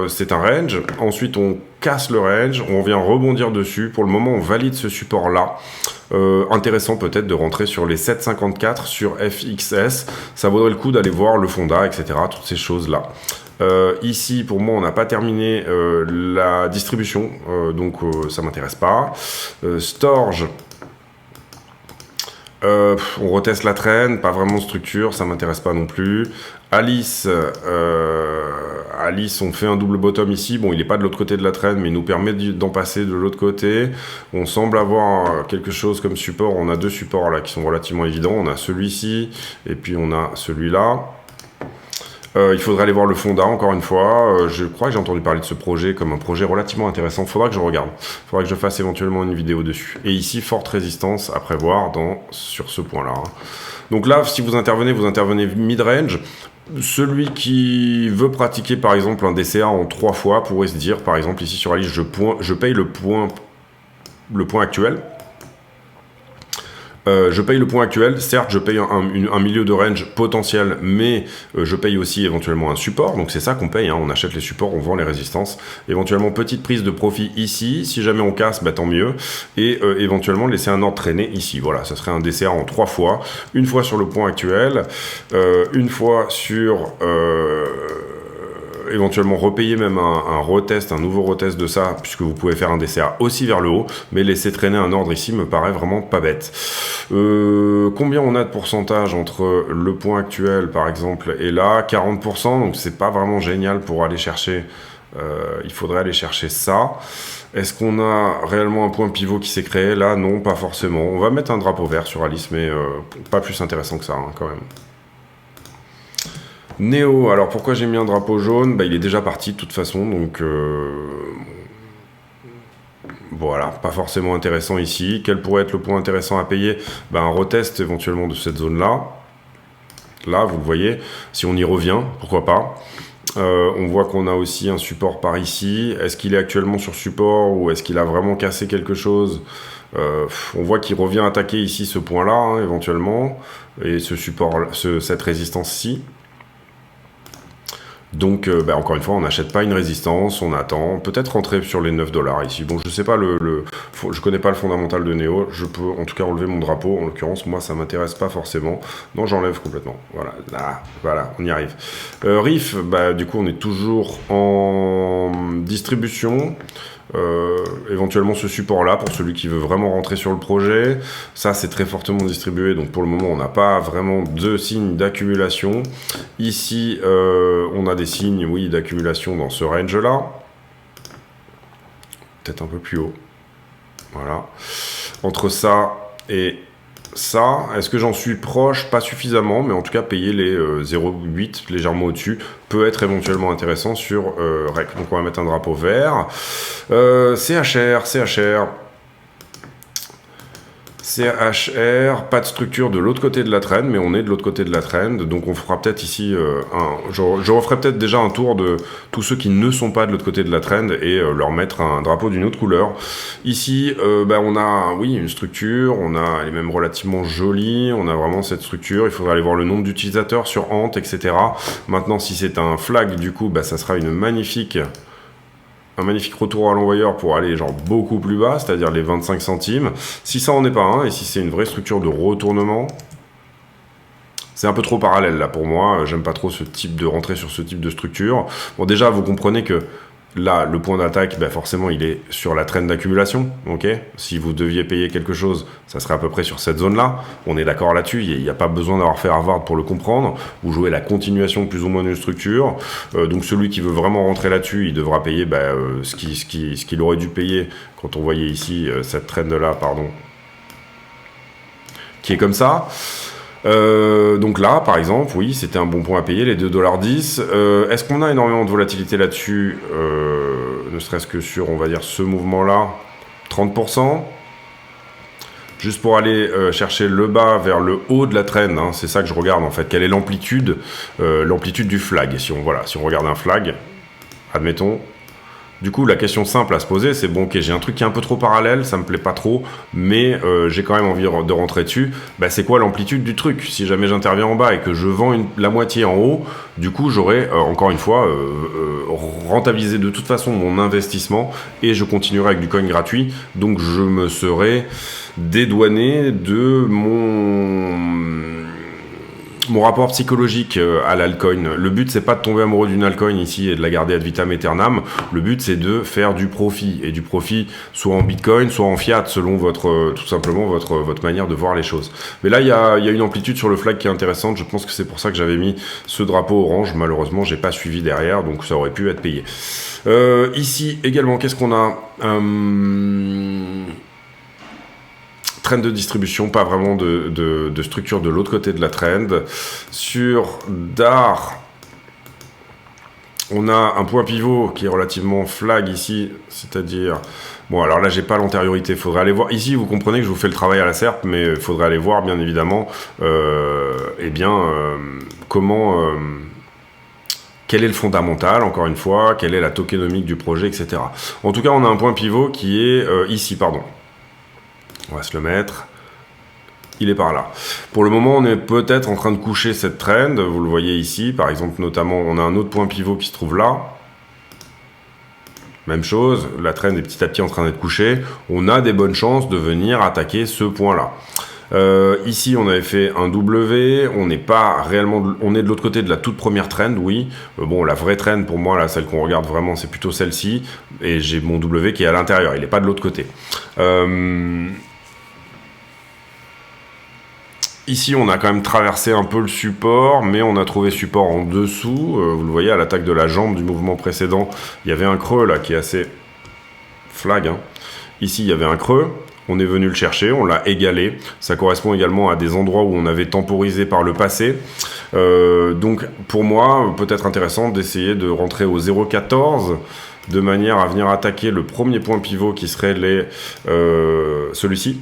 c'est un range, ensuite on casse le range, on vient rebondir dessus, pour le moment on valide ce support là. Intéressant peut-être de rentrer sur les 7,54 sur FXS, ça vaudrait le coup d'aller voir le fonda, etc., toutes ces choses là. Ici pour moi on n'a pas terminé la distribution, donc ça m'intéresse pas. Storge, on reteste la traîne, pas vraiment de structure, ça m'intéresse pas non plus. Alice, on fait un double bottom ici. Bon, il n'est pas de l'autre côté de la traîne, mais il nous permet d'en passer de l'autre côté. On semble avoir quelque chose comme support. On a deux supports là qui sont relativement évidents. On a celui-ci et puis on a celui-là. Il faudrait aller voir le fonda encore une fois. Je crois que j'ai entendu parler de ce projet comme un projet relativement intéressant. Il faudra que je regarde. Il faudra que je fasse éventuellement une vidéo dessus. Et ici, forte résistance à prévoir sur ce point-là. Donc là, si vous intervenez mid-range. Celui qui veut pratiquer par exemple un DCA en 3 fois pourrait se dire, par exemple ici sur Alice, je paye le point actuel. Je paye le point actuel, certes je paye un milieu de range potentiel, mais je paye aussi éventuellement un support, donc c'est ça qu'on paye, hein. On achète les supports, on vend les résistances, éventuellement petite prise de profit ici, si jamais on casse, bah, tant mieux, et éventuellement laisser un ordre traîner ici, voilà, ça serait un DCA en 3 fois, une fois sur le point actuel, une fois sur éventuellement repayer même un retest, un nouveau retest de ça, puisque vous pouvez faire un DCA aussi vers le haut, mais laisser traîner un ordre ici me paraît vraiment pas bête. Combien on a de pourcentage entre le point actuel par exemple et là? 40%, donc c'est pas vraiment génial pour aller chercher, il faudrait aller chercher ça. Est-ce qu'on a réellement un point pivot qui s'est créé? Là, non, pas forcément. On va mettre un drapeau vert sur Alice, mais pas plus intéressant que ça, hein, quand même. Néo, alors pourquoi j'ai mis un drapeau jaune? Il est déjà parti de toute façon, donc voilà, pas forcément intéressant ici. Quel pourrait être le point intéressant à payer? Un retest éventuellement de cette zone-là. Là, vous le voyez, si on y revient, pourquoi pas. On voit qu'on a aussi un support par ici. Est-ce qu'il est actuellement sur support ou est-ce qu'il a vraiment cassé quelque chose? On voit qu'il revient attaquer ici ce point-là, hein, éventuellement, et ce support, cette résistance-ci. Donc, encore une fois, on n'achète pas une résistance, on attend, peut-être rentrer sur les 9 $ ici. Bon, je sais pas je connais pas le fondamental de Néo, je peux en tout cas enlever mon drapeau, en l'occurrence, moi ça m'intéresse pas forcément. Non, j'enlève complètement, voilà, là, voilà, on y arrive. Riff, du coup, on est toujours en distribution. Éventuellement ce support là pour celui qui veut vraiment rentrer sur le projet, ça c'est très fortement distribué, donc pour le moment on n'a pas vraiment de signes d'accumulation. Ici on a des signes, oui, d'accumulation dans ce range là, peut-être un peu plus haut, voilà, entre ça et ça, est-ce que j'en suis proche? Pas suffisamment, mais en tout cas payer les 0,8 légèrement au-dessus peut être éventuellement intéressant sur REC. Donc on va mettre un drapeau vert. CHR, pas de structure de l'autre côté de la trend, mais on est de l'autre côté de la trend, donc on fera peut-être ici, je referai peut-être déjà un tour de tous ceux qui ne sont pas de l'autre côté de la trend et leur mettre un drapeau d'une autre couleur. Ici, on a, oui, une structure, elle est même relativement jolie, on a vraiment cette structure, il faudra aller voir le nombre d'utilisateurs sur Ant, etc. Maintenant, si c'est un flag, du coup, ça sera un magnifique retour à l'envoyeur pour aller genre beaucoup plus bas, c'est-à-dire les 25 centimes. Si ça en est pas un, et si c'est une vraie structure de retournement, c'est un peu trop parallèle là pour moi, j'aime pas trop ce type de rentrer sur ce type de structure. Bon, déjà vous comprenez que là, le point d'attaque, forcément, il est sur la traîne d'accumulation, ok? Si vous deviez payer quelque chose, ça serait à peu près sur cette zone-là. On est d'accord là-dessus, il n'y a pas besoin d'avoir fait Harvard pour le comprendre. Vous jouez la continuation plus ou moins d'une structure. Donc celui qui veut vraiment rentrer là-dessus, il devra payer ce qu'il aurait dû payer quand on voyait ici cette traîne-là, pardon, qui est comme ça. Donc là, par exemple, oui, c'était un bon point à payer, les 2,10 $. Est-ce qu'on a énormément de volatilité là-dessus, ne serait-ce que sur, on va dire, ce mouvement-là, 30%. Juste pour aller chercher le bas vers le haut de la traîne, hein, c'est ça que je regarde en fait. Quelle est l'amplitude du flag? Si on regarde un flag, admettons. Du coup, la question simple à se poser, c'est bon, ok, j'ai un truc qui est un peu trop parallèle, ça me plaît pas trop, mais j'ai quand même envie de rentrer dessus. C'est quoi l'amplitude du truc? Si jamais j'interviens en bas et que je vends la moitié en haut, du coup, j'aurai encore une fois rentabilisé de toute façon mon investissement et je continuerai avec du coin gratuit. Donc, je me serai dédouané de mon rapport psychologique à l'altcoin. Le but, c'est pas de tomber amoureux d'une altcoin ici et de la garder ad vitam aeternam. Le but, c'est de faire du profit. Et du profit, soit en bitcoin, soit en fiat, selon tout simplement votre manière de voir les choses. Mais là, il y a une amplitude sur le flag qui est intéressante. Je pense que c'est pour ça que j'avais mis ce drapeau orange. Malheureusement, j'ai pas suivi derrière, donc ça aurait pu être payé. Ici, également, qu'est-ce qu'on a? Trend de distribution, pas vraiment de structure de l'autre côté de la trend. Sur DAR, on a un point pivot qui est relativement flag ici, c'est-à-dire... Bon, alors là, j'ai pas l'antériorité, il faudrait aller voir. Ici, vous comprenez que je vous fais le travail à la serpe, mais il faudrait aller voir, bien évidemment, comment... quel est le fondamental, encore une fois, quelle est la tokenomique du projet, etc. En tout cas, on a un point pivot qui est ici, pardon. On va se le mettre. Il est par là. Pour le moment, on est peut-être en train de coucher cette trend. Vous le voyez ici. Par exemple, notamment, on a un autre point pivot qui se trouve là. Même chose. La trend est petit à petit en train d'être couchée. On a des bonnes chances de venir attaquer ce point-là. Ici, on avait fait un W, on n'est pas réellement, on est de l'autre côté de la toute première trend, oui. Bon, la vraie trend pour moi, là, celle qu'on regarde vraiment, c'est plutôt celle-ci. Et j'ai mon W qui est à l'intérieur, il n'est pas de l'autre côté. Ici, on a quand même traversé un peu le support, mais on a trouvé support en dessous. Vous le voyez, à l'attaque de la jambe du mouvement précédent, il y avait un creux là qui est assez flag. Hein. Ici, il y avait un creux. On est venu le chercher, on l'a égalé. Ça correspond également à des endroits où on avait temporisé par le passé. Donc, pour moi, peut-être intéressant d'essayer de rentrer au 0,14 de manière à venir attaquer le premier point pivot qui serait celui-ci.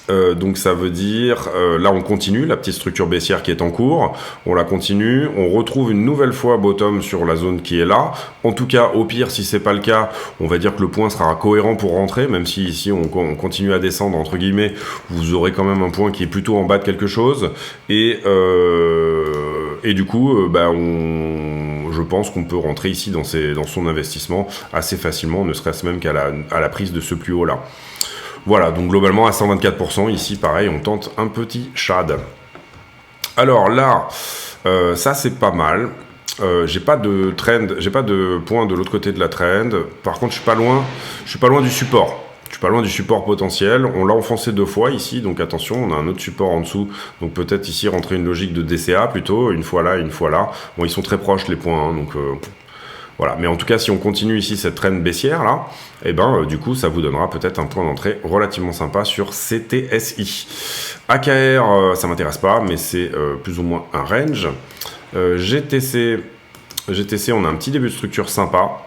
Donc ça veut dire, là on continue, la petite structure baissière qui est en cours, on la continue, on retrouve une nouvelle fois bottom sur la zone qui est là. En tout cas, au pire, si c'est pas le cas, on va dire que le point sera cohérent pour rentrer, même si ici on continue à descendre, entre guillemets, vous aurez quand même un point qui est plutôt en bas de quelque chose. Et du coup, je pense qu'on peut rentrer ici dans son investissement assez facilement, ne serait-ce même qu'à la prise de ce plus haut là. Voilà, donc globalement à 124%, ici pareil, on tente un petit shad. Alors là, ça c'est pas mal. J'ai pas de trend, j'ai pas de point de l'autre côté de la trend. Par contre, je suis pas loin du support. Je suis pas loin du support potentiel. On l'a enfoncé 2 fois ici, donc attention, on a un autre support en dessous. Donc peut-être ici rentrer une logique de DCA plutôt, une fois là, une fois là. Bon, ils sont très proches les points, hein, donc voilà, mais en tout cas, si on continue ici cette trend baissière là, du coup, ça vous donnera peut-être un point d'entrée relativement sympa sur CTSI. AKR, ça m'intéresse pas, mais c'est plus ou moins un range. GTC, on a un petit début de structure sympa.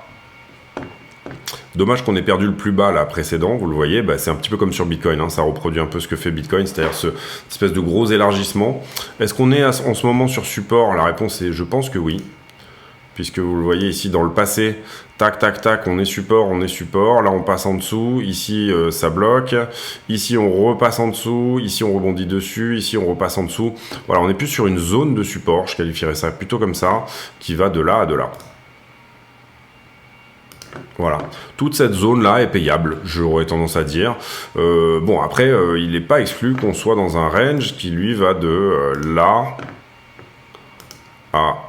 Dommage qu'on ait perdu le plus bas là précédent, vous le voyez, c'est un petit peu comme sur Bitcoin, hein, ça reproduit un peu ce que fait Bitcoin, c'est-à-dire cette espèce de gros élargissement. Est-ce qu'on est en ce moment sur support? La réponse est je pense que oui. Puisque vous le voyez ici dans le passé, tac, tac, tac, on est support, là on passe en dessous, ici ça bloque, ici on repasse en dessous, ici on rebondit dessus, ici on repasse en dessous. Voilà, on est plus sur une zone de support, je qualifierais ça plutôt comme ça, qui va de là à de là. Voilà, toute cette zone-là est payable, j'aurais tendance à dire. Bon, après, il n'est pas exclu qu'on soit dans un range qui lui va de là à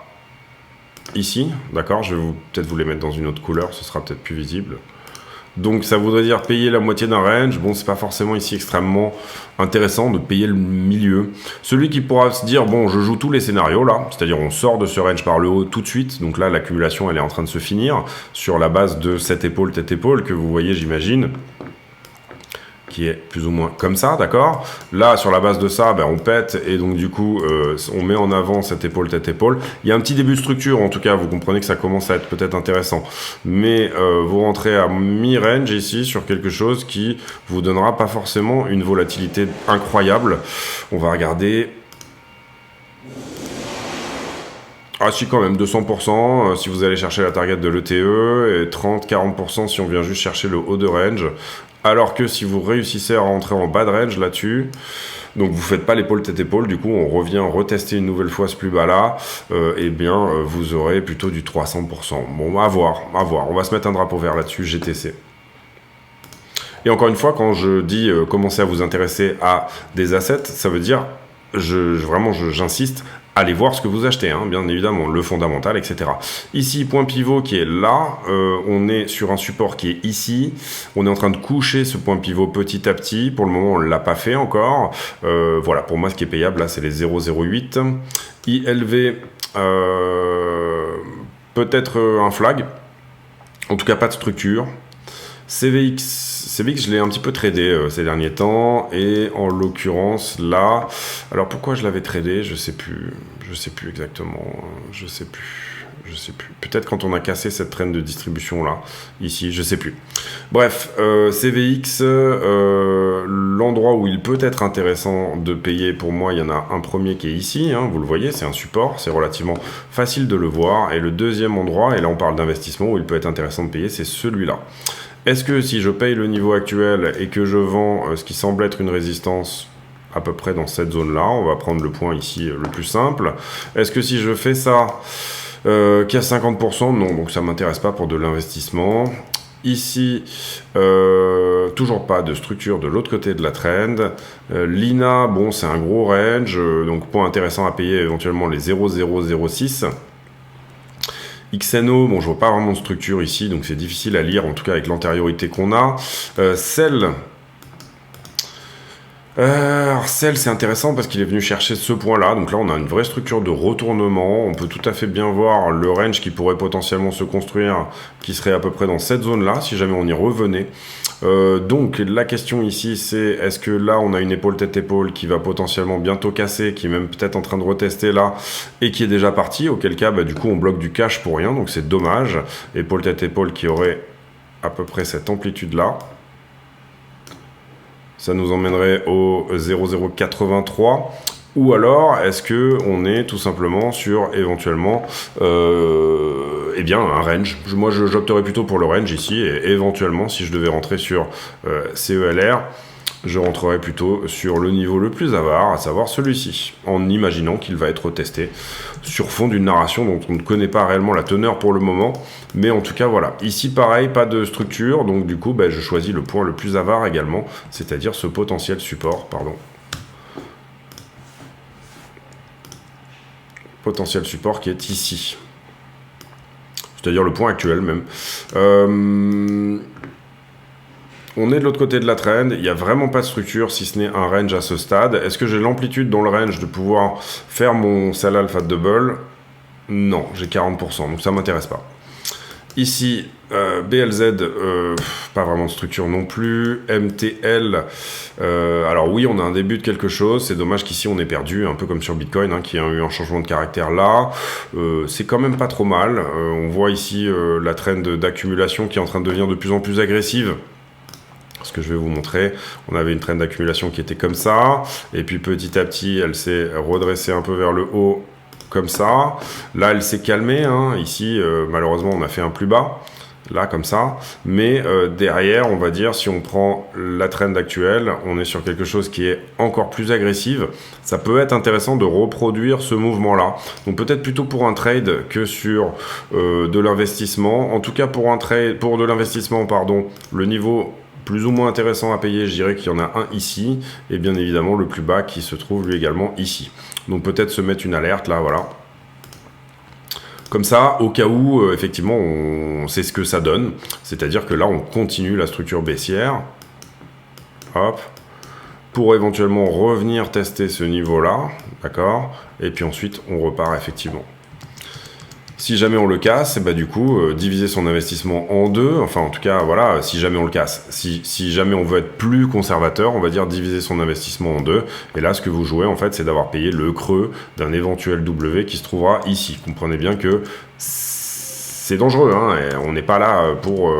ici, d'accord, je vais peut-être vous les mettre dans une autre couleur, ce sera peut-être plus visible. Donc ça voudrait dire payer la moitié d'un range. Bon, c'est pas forcément ici extrêmement intéressant de payer le milieu. Celui qui pourra se dire, bon, je joue tous les scénarios là, c'est-à-dire on sort de ce range par le haut tout de suite. Donc là, l'accumulation, elle est en train de se finir sur la base de cette épaule, tête épaule que vous voyez, j'imagine, qui est plus ou moins comme ça, d'accord. Là, sur la base de ça, on pète, et donc du coup, on met en avant cette épaule, tête épaule. Il y a un petit début de structure, en tout cas, vous comprenez que ça commence à être peut-être intéressant. Mais vous rentrez à mi-range ici, sur quelque chose qui vous donnera pas forcément une volatilité incroyable. On va regarder... Ah si, quand même, 200% si vous allez chercher la target de l'ETE, et 30-40% si on vient juste chercher le haut de range. Alors que si vous réussissez à rentrer en bas de range là-dessus, donc vous faites pas l'épaule tête épaule, du coup on revient retester une nouvelle fois ce plus bas là, vous aurez plutôt du 300%. Bon, à voir, on va se mettre un drapeau vert là-dessus, GTC. Et encore une fois, quand je dis commencer à vous intéresser à des assets, ça veut dire, j'insiste, allez voir ce que vous achetez, hein, bien évidemment, le fondamental, etc. Ici, point pivot qui est là, on est sur un support qui est ici, on est en train de coucher ce point pivot petit à petit, pour le moment on ne l'a pas fait encore, voilà, pour moi ce qui est payable là c'est les 0,08, ILV, peut-être un flag, en tout cas pas de structure, CVX, je l'ai un petit peu tradé ces derniers temps, et en l'occurrence là, alors pourquoi je l'avais tradé, je sais plus exactement, je sais plus, peut-être quand on a cassé cette traîne de distribution là, ici, je sais plus. Bref, CVX, l'endroit où il peut être intéressant de payer, pour moi, il y en a un premier qui est ici, hein, vous le voyez, c'est un support, c'est relativement facile de le voir, et le deuxième endroit, et là on parle d'investissement, où il peut être intéressant de payer, c'est celui-là. Est-ce que si je paye le niveau actuel et que je vends ce qui semble être une résistance à peu près dans cette zone-là, on va prendre le point ici le plus simple, est-ce que si je fais ça qui a 50%, non, donc ça ne m'intéresse pas pour de l'investissement. Ici, toujours pas de structure de l'autre côté de la trend. Lina, bon, c'est un gros range, donc point intéressant à payer éventuellement les 0,006. XNO, bon, je vois pas vraiment de structure ici, donc c'est difficile à lire, en tout cas avec l'antériorité qu'on a. Cell. Alors Cell, c'est intéressant parce qu'il est venu chercher ce point-là. Donc là, on a une vraie structure de retournement. On peut tout à fait bien voir le range qui pourrait potentiellement se construire, qui serait à peu près dans cette zone-là, si jamais on y revenait. Donc la question ici, c'est est-ce que là, on a une épaule tête-épaule qui va potentiellement bientôt casser, qui est même peut-être en train de retester là, et qui est déjà parti, auquel cas, bah, du coup, on bloque du cash pour rien, donc c'est dommage. Épaule tête-épaule qui aurait à peu près cette amplitude-là. Ça nous emmènerait au 0,083. Ou alors, est-ce que on est tout simplement sur éventuellement eh bien, un range. Moi, j'opterais plutôt pour le range ici. Et éventuellement, si je devais rentrer sur CELR, je rentrerai plutôt sur le niveau le plus avare, à savoir celui-ci, en imaginant qu'il va être testé sur fond d'une narration dont on ne connaît pas réellement la teneur pour le moment, mais en tout cas voilà. Ici pareil, pas de structure, donc du coup je choisis le point le plus avare également, c'est-à-dire ce potentiel support, potentiel support qui est ici, c'est-à-dire le point actuel même. On est de l'autre côté de la trend, il n'y a vraiment pas de structure si ce n'est un range à ce stade. Est-ce que j'ai l'amplitude dans le range de pouvoir faire mon sell alpha double? Non, j'ai 40%, donc ça ne m'intéresse pas. Ici, BLZ, pas vraiment de structure non plus. MTL, alors oui, on a un début de quelque chose. C'est dommage qu'ici on ait perdu, un peu comme sur Bitcoin, hein, qui a eu un changement de caractère là. C'est quand même pas trop mal. On voit ici la trend d'accumulation qui est en train de devenir de plus en plus agressive. Ce que je vais vous montrer, on avait une trend d'accumulation qui était comme ça, et puis petit à petit, elle s'est redressée un peu vers le haut, comme ça. Là, elle s'est calmée, hein. Ici, malheureusement, on a fait un plus bas, là, comme ça. Mais derrière, on va dire, si on prend la trend actuelle, on est sur quelque chose qui est encore plus agressive. Ça peut être intéressant de reproduire ce mouvement-là. Donc peut-être plutôt pour un trade que sur de l'investissement. En tout cas, pour de l'investissement, pardon, le niveau plus ou moins intéressant à payer, je dirais qu'il y en a un ici, et bien évidemment le plus bas qui se trouve lui également ici. Donc peut-être se mettre une alerte là, voilà. Comme ça, au cas où, effectivement, on sait ce que ça donne. C'est-à-dire que là, on continue la structure baissière. Hop. Pour éventuellement revenir tester ce niveau-là. D'accord. Et puis ensuite, on repart effectivement. Si jamais on le casse, et bah du coup, diviser son investissement en deux, enfin en tout cas, voilà, si jamais on le casse. Si jamais on veut être plus conservateur, on va dire diviser son investissement en deux. Et là, ce que vous jouez, en fait, c'est d'avoir payé le creux d'un éventuel W qui se trouvera ici. Comprenez bien que c'est dangereux, hein, et on n'est pas là pour...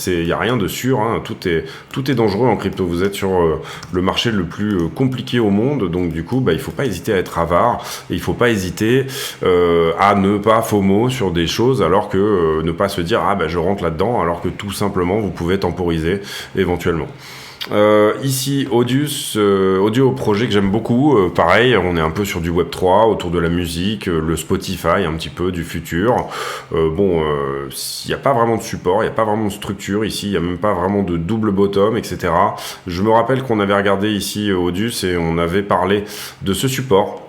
il n'y a rien de sûr, hein, tout est dangereux en crypto. Vous êtes sur le marché le plus compliqué au monde, donc du coup, il ne faut pas hésiter à être avare, et il ne faut pas hésiter à ne pas FOMO sur des choses, alors que ne pas se dire « Ah, je rentre là-dedans », alors que tout simplement, vous pouvez temporiser éventuellement. Ici, Audius, audio projet que j'aime beaucoup, pareil, on est un peu sur du Web3, autour de la musique, le Spotify, un petit peu du futur. Il n'y a pas vraiment de support, il n'y a pas vraiment de structure ici, il n'y a même pas vraiment de double bottom, etc. Je me rappelle qu'on avait regardé ici Audius et on avait parlé de ce support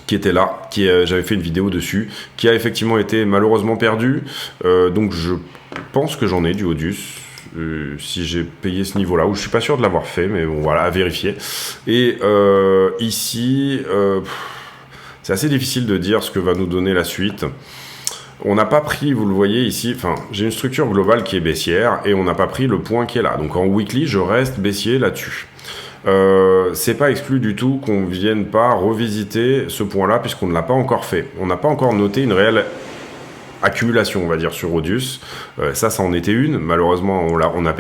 qui était là, j'avais fait une vidéo dessus, qui a effectivement été malheureusement perdu, donc je pense que j'en ai du Audius. Si j'ai payé ce niveau-là, où je suis pas sûr de l'avoir fait, mais bon voilà, à vérifier. Et ici, c'est assez difficile de dire ce que va nous donner la suite. On n'a pas pris, vous le voyez ici, enfin, j'ai une structure globale qui est baissière et on n'a pas pris le point qui est là. Donc en weekly, je reste baissier là-dessus. C'est pas exclu du tout qu'on vienne pas revisiter ce point-là puisqu'on ne l'a pas encore fait. On n'a pas encore noté une réelle accumulation, on va dire, sur Audius. Ça en était une. Malheureusement, on en a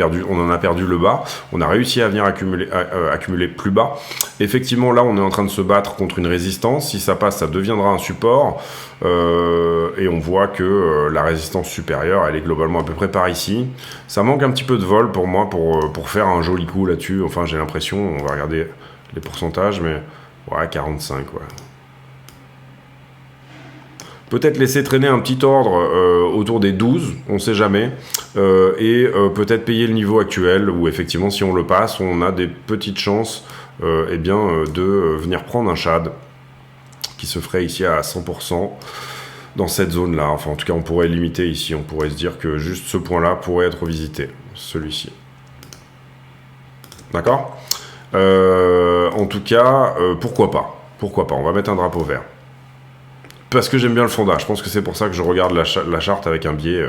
perdu le bas. On a réussi à venir accumuler plus bas. Effectivement, là, on est en train de se battre contre une résistance. Si ça passe, ça deviendra un support. Et on voit que la résistance supérieure, elle est globalement à peu près par ici. Ça manque un petit peu de vol pour moi pour faire un joli coup là-dessus. Enfin, j'ai l'impression, on va regarder les pourcentages, mais ouais, 45, ouais. Peut-être laisser traîner un petit ordre autour des 12, on ne sait jamais. peut-être payer le niveau actuel où effectivement si on le passe, on a des petites chances de venir prendre un shad qui se ferait ici à 100% dans cette zone-là. Enfin, en tout cas, on pourrait limiter ici. On pourrait se dire que juste ce point-là pourrait être visité, celui-ci. D'accord ? En tout cas, pourquoi pas ? Pourquoi pas ? On va mettre un drapeau vert. Parce que j'aime bien le fonda. Je pense que c'est pour ça que je regarde la charte avec un biais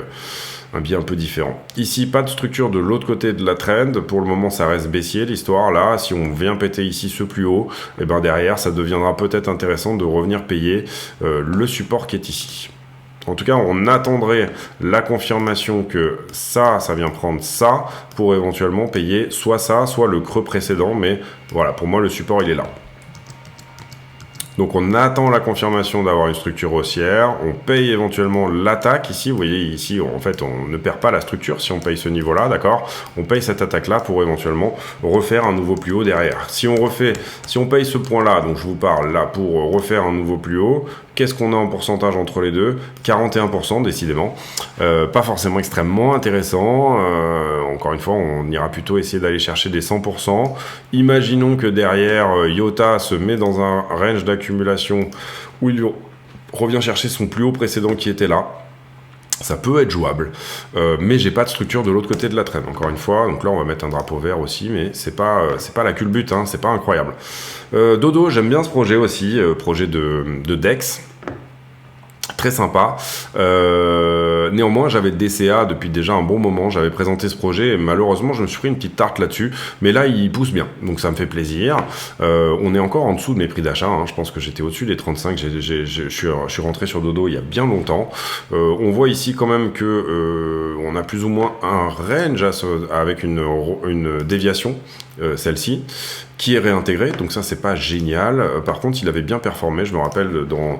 un peu différent. Ici, pas de structure de l'autre côté de la trend. Pour le moment, ça reste baissier, l'histoire. Là, si on vient péter ici ce plus haut, et ben derrière, ça deviendra peut-être intéressant de revenir payer le support qui est ici. En tout cas, on attendrait la confirmation que ça vient prendre ça pour éventuellement payer soit ça, soit le creux précédent. Mais voilà, pour moi, le support, il est là. Donc on attend la confirmation d'avoir une structure haussière, on paye éventuellement l'attaque ici, vous voyez ici en fait on ne perd pas la structure si on paye ce niveau là, d'accord, on paye cette attaque là pour éventuellement refaire un nouveau plus haut derrière. Si on paye ce point là, donc je vous parle là pour refaire un nouveau plus haut, qu'est-ce qu'on a en pourcentage entre les deux ? 41% décidément, pas forcément extrêmement intéressant, encore une fois on ira plutôt essayer d'aller chercher des 100%, imaginons que derrière IOTA se met dans un range d'accumulation où il revient chercher son plus haut précédent qui était là, ça peut être jouable, mais j'ai pas de structure de l'autre côté de la traîne, encore une fois, donc là on va mettre un drapeau vert aussi, mais c'est pas la culbute, hein, c'est pas incroyable. Dodo, j'aime bien ce projet aussi, projet de DEX, très sympa. Néanmoins, j'avais DCA depuis déjà un bon moment. J'avais présenté ce projet et malheureusement, je me suis pris une petite tarte là-dessus. Mais là, il pousse bien, donc ça me fait plaisir. On est encore en dessous de mes prix d'achat. Hein. Je pense que j'étais au-dessus des 35. Je suis rentré sur Dodo il y a bien longtemps. On voit ici quand même que on a plus ou moins un range avec une déviation. Celle-ci, qui est réintégrée, donc ça c'est pas génial. Par contre il avait bien performé, je me rappelle dans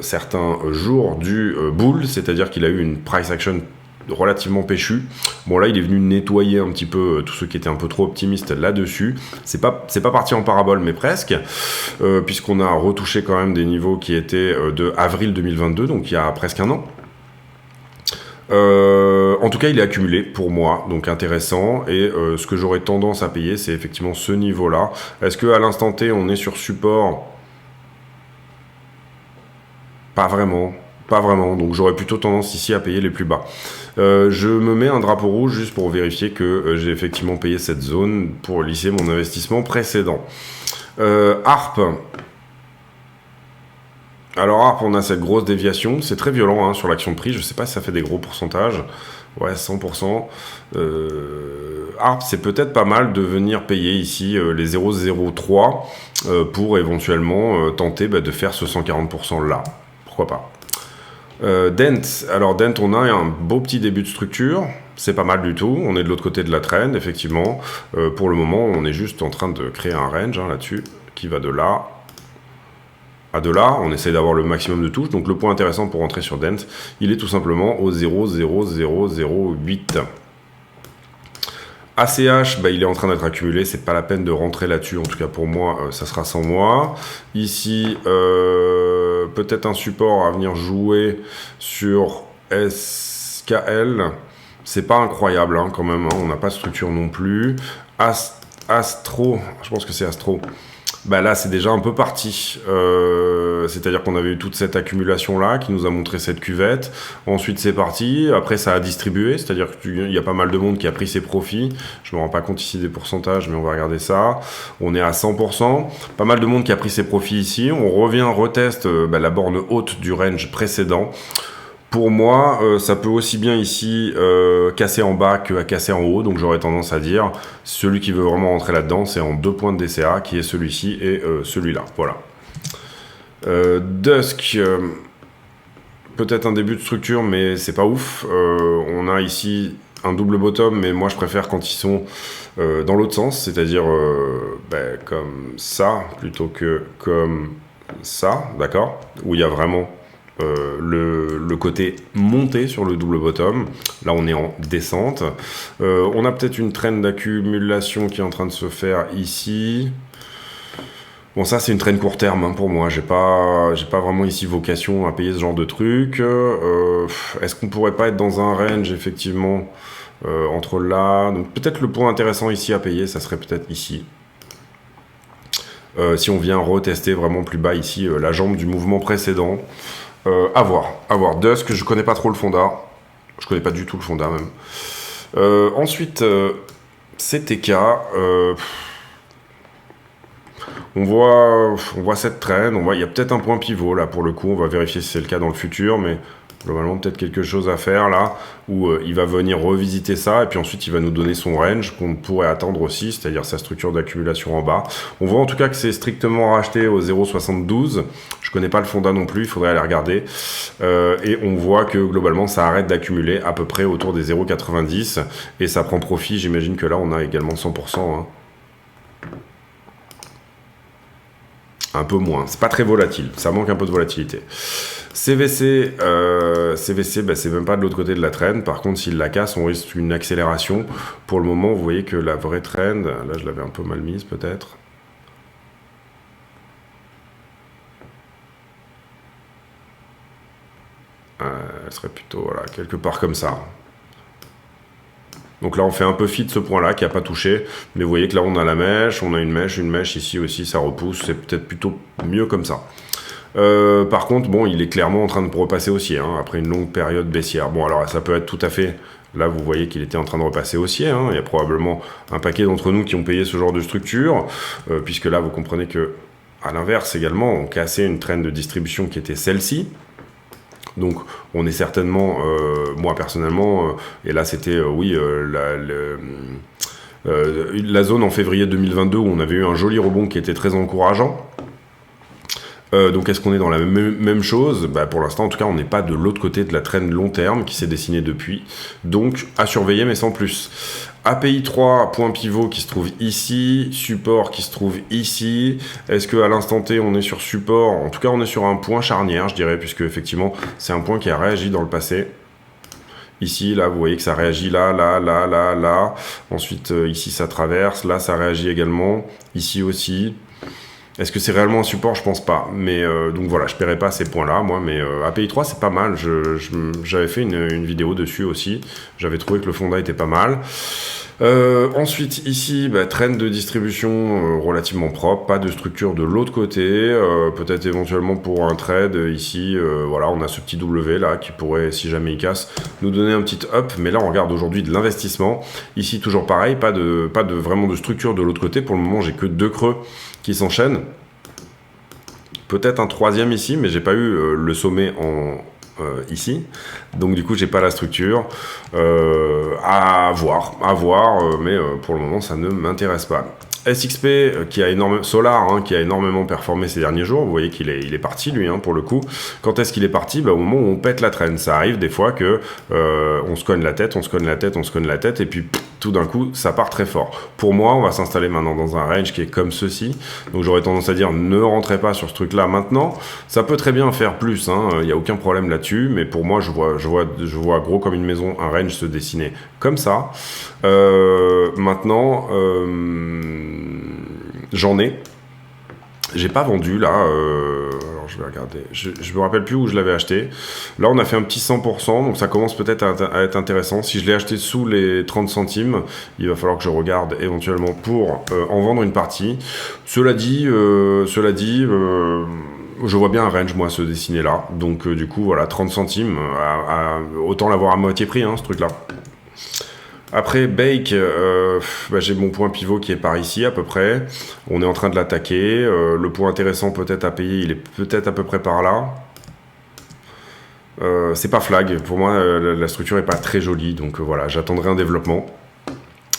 certains jours du bull, c'est-à-dire qu'il a eu une price action relativement péchu. Bon là il est venu nettoyer un petit peu tous ceux qui étaient un peu trop optimistes là-dessus. C'est pas parti en parabole mais presque, puisqu'on a retouché quand même des niveaux qui étaient de avril 2022, donc il y a presque un an. En tout cas, il est accumulé pour moi, donc intéressant. Et ce que j'aurais tendance à payer, c'est effectivement ce niveau-là. Est-ce qu'à l'instant T, on est sur support ? Pas vraiment. Donc j'aurais plutôt tendance ici à payer les plus bas. Je me mets un drapeau rouge juste pour vérifier que j'ai effectivement payé cette zone pour lisser mon investissement précédent. ARP. Alors ARP, on a cette grosse déviation, c'est très violent hein, sur l'action de prix, je sais pas si ça fait des gros pourcentages, ouais 100%. ARP, c'est peut-être pas mal de venir payer ici les 0,03 pour éventuellement tenter de faire ce 140% là, pourquoi pas. Dent, alors Dent, on a un beau petit début de structure, c'est pas mal du tout, on est de l'autre côté de la trend, effectivement. Pour le moment, on est juste en train de créer un range hein, là-dessus, qui va de là à de là, on essaie d'avoir le maximum de touches, donc le point intéressant pour rentrer sur Dent, il est tout simplement au 0,0008. ACH, il est en train d'être accumulé, c'est pas la peine de rentrer là-dessus, en tout cas pour moi, ça sera sans moi. Ici, peut-être un support à venir jouer sur SKL, c'est pas incroyable hein, quand même, hein, on n'a pas de structure non plus. Astro, je pense que c'est Astro. Là c'est déjà un peu parti, c'est-à-dire qu'on avait eu toute cette accumulation là qui nous a montré cette cuvette, ensuite c'est parti, après ça a distribué, c'est-à-dire qu'il y a pas mal de monde qui a pris ses profits, je me rends pas compte ici des pourcentages mais on va regarder ça, on est à 100%, pas mal de monde qui a pris ses profits ici, on revient, reteste la borne haute du range précédent. Pour moi, ça peut aussi bien ici casser en bas que à casser en haut, donc j'aurais tendance à dire celui qui veut vraiment rentrer là-dedans, c'est en 2 points de DCA, qui est celui-ci et celui-là. Voilà. Dusk, peut-être un début de structure, mais c'est pas ouf. On a ici un double bottom, mais moi je préfère quand ils sont dans l'autre sens, c'est-à-dire comme ça plutôt que comme ça, d'accord, où il y a vraiment le côté monté sur le double bottom. Là on est en descente, on a peut-être une trend d'accumulation qui est en train de se faire ici. Bon, ça, c'est une traîne court terme hein, pour moi. J'ai pas vraiment ici vocation à payer ce genre de truc. Est-ce qu'on pourrait pas être dans un range, effectivement, entre là... Donc, peut-être le point intéressant ici à payer, ça serait peut-être ici. Si on vient retester vraiment plus bas ici, la jambe du mouvement précédent. À voir. Dusk, je connais pas trop le fonda. Je connais pas du tout le fonda, même. Ensuite, CTK... On voit cette traîne, il y a peut-être un point pivot là pour le coup, on va vérifier si c'est le cas dans le futur, mais globalement peut-être quelque chose à faire là, où il va venir revisiter ça, et puis ensuite il va nous donner son range qu'on pourrait attendre aussi, c'est-à-dire sa structure d'accumulation en bas. On voit en tout cas que c'est strictement racheté au 0,72, je connais pas le fonda non plus, il faudrait aller regarder, et on voit que globalement ça arrête d'accumuler à peu près autour des 0,90, et ça prend profit, j'imagine que là on a également 100%, hein. Un peu moins, c'est pas très volatile, ça manque un peu de volatilité. CVC, bah, c'est même pas de l'autre côté de la trend, par contre s'il la casse on risque une accélération. Pour le moment vous voyez que la vraie trend, là je l'avais un peu mal mise peut-être. Elle serait plutôt voilà, quelque part comme ça. Donc là on fait un peu fit ce point là qui n'a pas touché, mais vous voyez que là on a la mèche, on a une mèche ici aussi ça repousse, c'est peut-être plutôt mieux comme ça. Par contre bon il est clairement en train de repasser haussier, hein, après une longue période baissière. Bon alors ça peut être tout à fait, là vous voyez qu'il était en train de repasser haussier, hein. Il y a probablement un paquet d'entre nous qui ont payé ce genre de structure, puisque là vous comprenez que à l'inverse également on cassait une traîne de distribution qui était celle-ci. Donc on est certainement, moi personnellement, et là c'était la zone en février 2022 où on avait eu un joli rebond qui était très encourageant. Donc est-ce qu'on est dans la même chose? Bah, pour l'instant en tout cas on n'est pas de l'autre côté de la trend long terme qui s'est dessinée depuis. Donc à surveiller mais sans plus. API 3, point pivot qui se trouve ici, support qui se trouve ici. Est-ce qu'à l'instant T on est sur support? En tout cas on est sur un point charnière je dirais, puisque effectivement c'est un point qui a réagi dans le passé. Ici, là, vous voyez que ça réagit là. Ensuite, ici, ça traverse. Là, ça réagit également. Ici aussi. Est-ce que c'est réellement un support? Je pense pas. Mais donc voilà, je ne paierai pas ces points-là, moi. Mais API 3, c'est pas mal. J'avais fait une vidéo dessus aussi. J'avais trouvé que le fonda était pas mal. Ensuite, ici, trend de distribution relativement propre, pas de structure de l'autre côté, peut-être éventuellement pour un trade, ici, voilà, on a ce petit W là qui pourrait, si jamais il casse, nous donner un petit up, mais là on regarde aujourd'hui de l'investissement, ici toujours pareil, pas de vraiment de structure de l'autre côté, pour le moment j'ai que 2 creux qui s'enchaînent, peut-être un troisième ici, mais j'ai pas eu le sommet ici, donc du coup j'ai pas la structure, à voir, mais pour le moment ça ne m'intéresse pas. SXP qui a Solar qui a énormément performé ces derniers jours, vous voyez qu'il est parti lui pour le coup. Quand est-ce qu'il est parti? Au moment où on pète la traîne, ça arrive des fois que on se cogne la tête et puis tout d'un coup ça part très fort. Pour moi on va s'installer maintenant dans un range qui est comme ceci, donc j'aurais tendance à dire ne rentrez pas sur ce truc là maintenant, ça peut très bien faire plus, il n'y a aucun problème là-dessus, mais pour moi je vois gros comme une maison un range se dessiner comme ça. Maintenant j'en ai. J'ai pas vendu là. Alors je vais regarder. Je me rappelle plus où je l'avais acheté. Là on a fait un petit 100%, donc ça commence peut-être à être intéressant. Si je l'ai acheté sous les 30 centimes, il va falloir que je regarde éventuellement pour en vendre une partie. Cela dit, je vois bien un range moi se dessiner là. Donc du coup voilà, 30 centimes, autant l'avoir à moitié prix ce truc là. Après Bake, j'ai mon point pivot qui est par ici à peu près. On est en train de l'attaquer. Le point intéressant peut-être à payer, il est peut-être à peu près par là. C'est pas flag. Pour moi, la structure est pas très jolie. Donc voilà, j'attendrai un développement.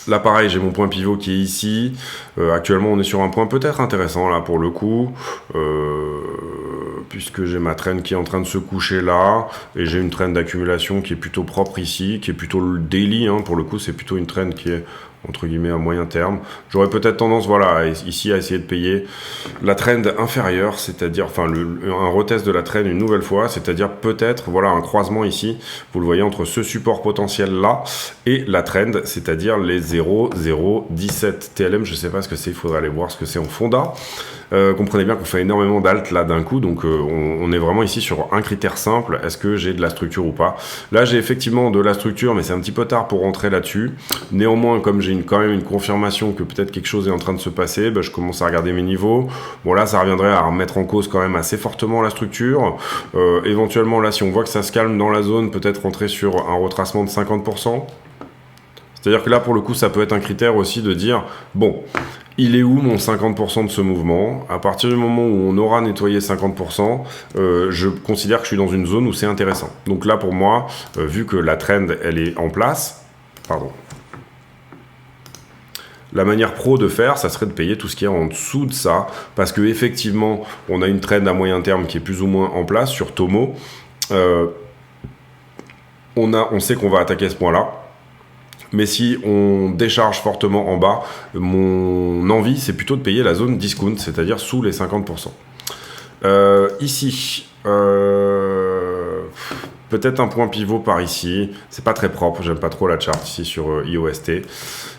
Là pareil, j'ai mon point pivot qui est ici. Actuellement, on est sur un point peut-être intéressant là pour le coup. Puisque j'ai ma traîne qui est en train de se coucher là, et j'ai une traîne d'accumulation qui est plutôt propre ici, qui est plutôt le daily, pour le coup c'est plutôt une traîne qui est entre guillemets à moyen terme. J'aurais peut-être tendance, voilà, ici à essayer de payer la trend inférieure, c'est-à-dire, enfin, un retest de la trend une nouvelle fois, c'est-à-dire peut-être, voilà, un croisement ici, vous le voyez, entre ce support potentiel là et la trend, c'est-à-dire les 0,017 TLM, je sais pas ce que c'est, il faudrait aller voir ce que c'est en fonda. Comprenez bien qu'on fait énormément d'alt là d'un coup, donc on est vraiment ici sur un critère simple, est-ce que j'ai de la structure ou pas. Là j'ai effectivement de la structure, mais c'est un petit peu tard pour rentrer là-dessus. Néanmoins, comme j'ai quand même une confirmation que peut-être quelque chose est en train de se passer, je commence à regarder mes niveaux. Bon là ça reviendrait à remettre en cause quand même assez fortement la structure. Éventuellement là si on voit que ça se calme dans la zone, peut-être rentrer sur un retracement de 50%. C'est-à-dire que là, pour le coup, ça peut être un critère aussi de dire, bon, il est où mon 50% de ce mouvement? À partir du moment où on aura nettoyé 50%, je considère que je suis dans une zone où c'est intéressant. Donc là, pour moi, vu que la trend, elle est en place, pardon, la manière pro de faire, ça serait de payer tout ce qui est en dessous de ça, parce que effectivement, on a une trend à moyen terme qui est plus ou moins en place sur Tomo. On sait qu'on va attaquer ce point-là. Mais si on décharge fortement en bas, mon envie, c'est plutôt de payer la zone discount, c'est-à-dire sous les 50%. Ici, peut-être un point pivot par ici. C'est pas très propre, j'aime pas trop la charte ici sur IOST.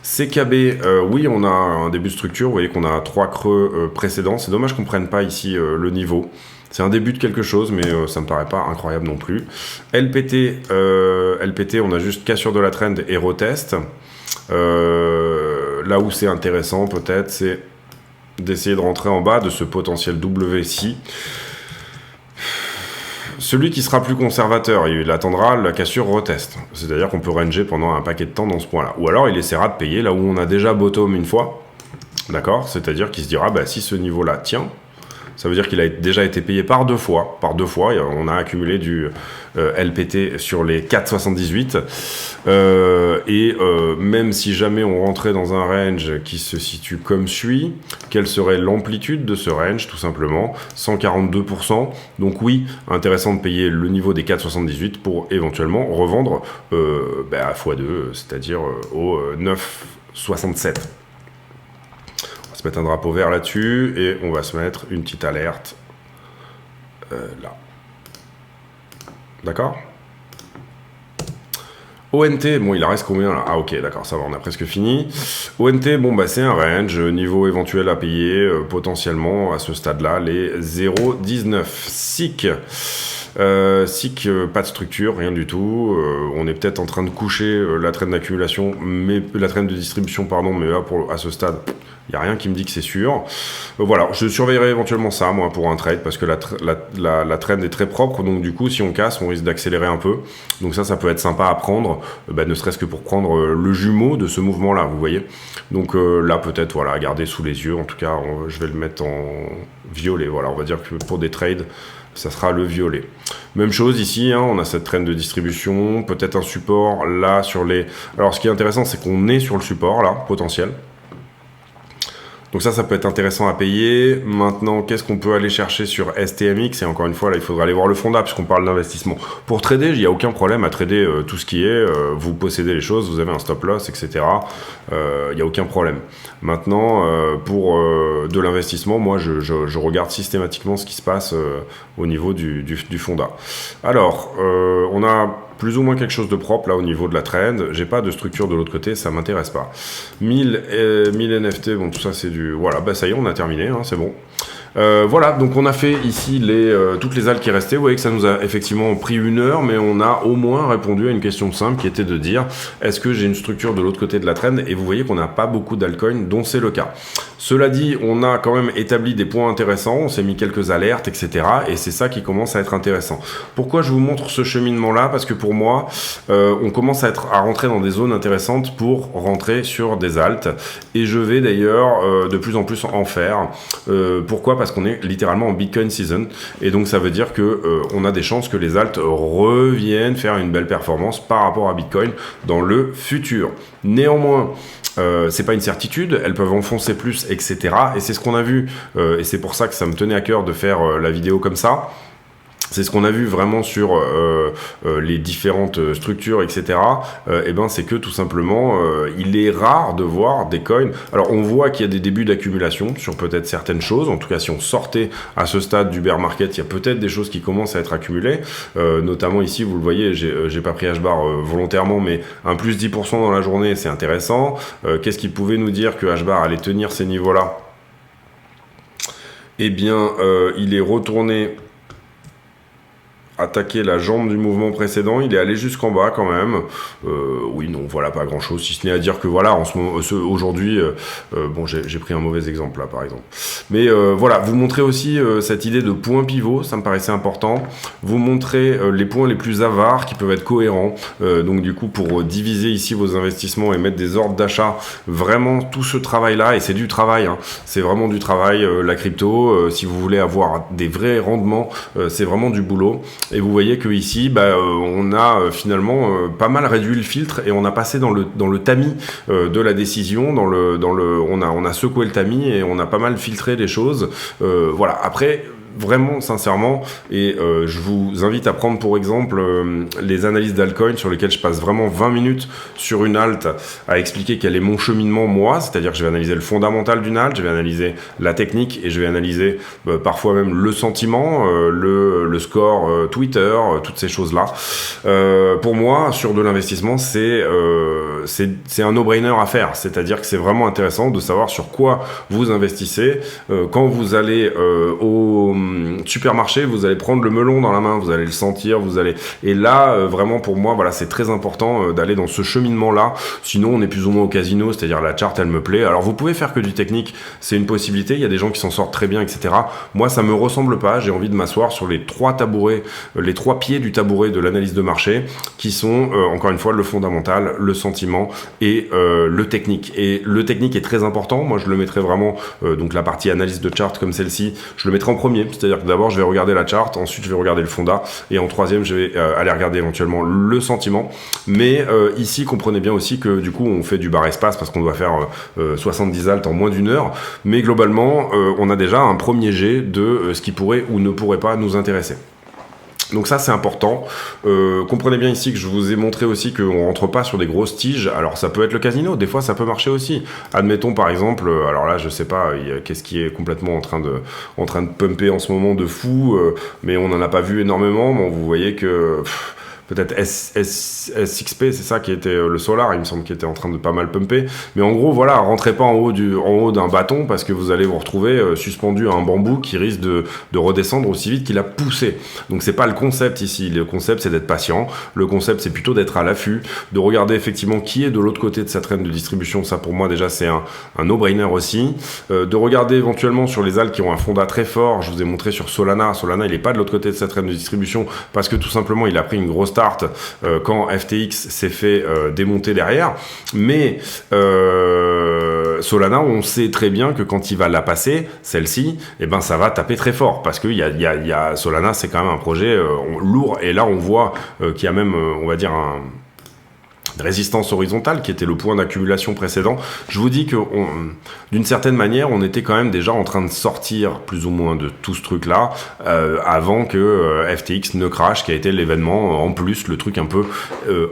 CKB, oui, on a un début de structure. Vous voyez qu'on a 3 creux précédents. C'est dommage qu'on prenne pas ici le niveau. C'est un début de quelque chose, mais ça me paraît pas incroyable non plus. LPT, on a juste cassure de la trend et retest. Là où c'est intéressant, peut-être, c'est d'essayer de rentrer en bas de ce potentiel WC. Celui qui sera plus conservateur, il attendra la cassure retest. C'est-à-dire qu'on peut ranger pendant un paquet de temps dans ce point-là. Ou alors, il essaiera de payer là où on a déjà bottom une fois. D'accord? C'est-à-dire qu'il se dira, si ce niveau-là tient, ça veut dire qu'il a déjà été payé par deux fois. Par deux fois, on a accumulé du LPT sur les 4,78. Même si jamais on rentrait dans un range qui se situe comme suit, quelle serait l'amplitude de ce range? Tout simplement 142%. Donc oui, intéressant de payer le niveau des 4,78 pour éventuellement revendre à x2, c'est-à-dire au 9,67. Se mettre un drapeau vert là-dessus et on va se mettre une petite alerte là. D'accord? ONT, bon, il en reste combien là? Ah, ok, d'accord, ça va, on a presque fini. ONT, bon, c'est un range, niveau éventuel à payer, potentiellement à ce stade-là, les 0,19. SIC. SIC, pas de structure, rien du tout. On est peut-être en train de coucher la traîne d'accumulation, mais la traîne de distribution, pardon, mais là, à ce stade, il n'y a rien qui me dit que c'est sûr. Voilà, je surveillerai éventuellement ça, moi, pour un trade, parce que la trend est très propre, donc du coup, si on casse, on risque d'accélérer un peu. Donc ça peut être sympa à prendre, ne serait-ce que pour prendre le jumeau de ce mouvement-là, vous voyez. Donc là, peut-être, voilà, à garder sous les yeux. En tout cas, je vais le mettre en violet. Voilà, on va dire que pour des trades, ça sera le violet. Même chose ici, on a cette traîne de distribution, peut-être un support là sur les... Alors ce qui est intéressant, c'est qu'on est sur le support là, potentiel. Donc ça peut être intéressant à payer. Maintenant, qu'est-ce qu'on peut aller chercher sur STMX? Et encore une fois, là, il faudra aller voir le fonda puisqu'on parle d'investissement. Pour trader, il n'y a aucun problème à trader tout ce qui est. Vous possédez les choses, vous avez un stop loss, etc. Il n'y a aucun problème. Maintenant, pour de l'investissement, moi, je regarde systématiquement ce qui se passe au niveau du fonda. Alors, on a plus ou moins quelque chose de propre là au niveau de la trend. J'ai pas de structure de l'autre côté, ça m'intéresse pas. 1000 NFT, bon tout ça c'est du... Voilà, ça y est, on a terminé, c'est bon. Voilà, donc on a fait ici toutes les altes qui restaient. Vous voyez que ça nous a effectivement pris 1 heure, mais on a au moins répondu à une question simple qui était de dire est-ce que j'ai une structure de l'autre côté de la trend? Et vous voyez qu'on n'a pas beaucoup d'altcoins dont c'est le cas. Cela dit, on a quand même établi des points intéressants, on s'est mis quelques alertes, etc. Et c'est ça qui commence à être intéressant. Pourquoi je vous montre ce cheminement-là? Parce que pour moi, on commence à rentrer dans des zones intéressantes pour rentrer sur des altes. Et je vais d'ailleurs de plus en plus en faire. Pourquoi? Parce qu'on est littéralement en Bitcoin season. Et donc ça veut dire que on a des chances que les altes reviennent faire une belle performance par rapport à Bitcoin dans le futur. Néanmoins, c'est pas une certitude, elles peuvent enfoncer plus, etc. Et c'est ce qu'on a vu, et c'est pour ça que ça me tenait à cœur de faire la vidéo comme ça. C'est ce qu'on a vu vraiment sur les différentes structures, etc. Et ben c'est que tout simplement, il est rare de voir des coins. Alors on voit qu'il y a des débuts d'accumulation sur peut-être certaines choses. En tout cas, si on sortait à ce stade du bear market, il y a peut-être des choses qui commencent à être accumulées. Notamment ici, vous le voyez, j'ai pas pris HBAR volontairement, mais un plus 10% dans la journée, c'est intéressant. Qu'est-ce qui pouvait nous dire que HBAR allait tenir ces niveaux-là? Eh bien, il est retourné attaquer la jambe du mouvement précédent, il est allé jusqu'en bas quand même. Oui, non, voilà, pas grand chose, si ce n'est à dire que voilà, en ce moment, aujourd'hui, bon, j'ai pris un mauvais exemple là, par exemple. Mais voilà, vous montrez aussi cette idée de point pivot, ça me paraissait important. Vous montrez les points les plus avares qui peuvent être cohérents. Donc du coup, pour diviser ici vos investissements et mettre des ordres d'achat, vraiment tout ce travail-là, et c'est du travail, hein, c'est vraiment du travail, la crypto, si vous voulez avoir des vrais rendements, c'est vraiment du boulot. Et vous voyez que ici, on a finalement pas mal réduit le filtre et on a passé dans le tamis de la décision, on a secoué le tamis et on a pas mal filtré les choses. Voilà. Après, vraiment sincèrement, et je vous invite à prendre pour exemple les analyses d'altcoin sur lesquelles je passe vraiment 20 minutes sur une alt à expliquer quel est mon cheminement moi, c'est-à-dire que je vais analyser le fondamental d'une alt, je vais analyser la technique et je vais analyser parfois même le sentiment, le score Twitter, toutes ces choses-là. Pour moi, sur de l'investissement, c'est un no-brainer à faire, c'est-à-dire que c'est vraiment intéressant de savoir sur quoi vous investissez. Quand vous allez au supermarché, vous allez prendre le melon dans la main, vous allez le sentir, et là vraiment pour moi voilà, c'est très important d'aller dans ce cheminement là, sinon on est plus ou moins au casino, c'est-à-dire la chart elle me plaît. Alors vous pouvez faire que du technique, c'est une possibilité, il y a des gens qui s'en sortent très bien, etc. Moi ça me ressemble pas, j'ai envie de m'asseoir sur les trois tabourets, les trois pieds du tabouret de l'analyse de marché qui sont encore une fois le fondamental, le sentiment et le technique. Et le technique est très important, moi je le mettrais vraiment donc la partie analyse de chart comme celle-ci, je le mettrais en premier. C'est-à-dire que d'abord je vais regarder la chart, ensuite je vais regarder le fonda et en troisième je vais aller regarder éventuellement le sentiment. Mais ici comprenez bien aussi que du coup on fait du bar espace parce qu'on doit faire 70 alts en moins d'une heure, mais globalement on a déjà un premier jet de ce qui pourrait ou ne pourrait pas nous intéresser. Donc ça c'est important. Comprenez bien ici que je vous ai montré aussi qu'on rentre pas sur des grosses tiges. Alors ça peut être le casino, des fois ça peut marcher aussi. Admettons par exemple, alors là je sais pas, qu'est-ce qui est complètement en train de pumper en ce moment de fou, mais on n'en a pas vu énormément. Bon, vous voyez que peut-être S6P, c'est ça qui était le Solar, il me semble, qui était en train de pas mal pumper. Mais en gros, voilà, rentrez pas en haut d'un bâton parce que vous allez vous retrouver suspendu à un bambou qui risque de redescendre aussi vite qu'il a poussé. Donc c'est pas le concept ici. Le concept c'est d'être patient. Le concept c'est plutôt d'être à l'affût, de regarder effectivement qui est de l'autre côté de cette traîne de distribution. Ça pour moi déjà c'est un no-brainer aussi. De regarder éventuellement sur les alts qui ont un fonda très fort. Je vous ai montré sur Solana. Solana il est pas de l'autre côté de cette traîne de distribution parce que tout simplement il a pris une grosse quand FTX s'est fait démonter derrière, mais Solana on sait très bien que quand il va la passer celle-ci, et ben ça va taper très fort parce que Solana c'est quand même un projet lourd et là on voit qu'il y a même on va dire résistance horizontale qui était le point d'accumulation précédent. Je vous dis que d'une certaine manière on était quand même déjà en train de sortir plus ou moins de tout ce truc là avant que FTX ne crash, qui a été l'événement en plus, le truc un peu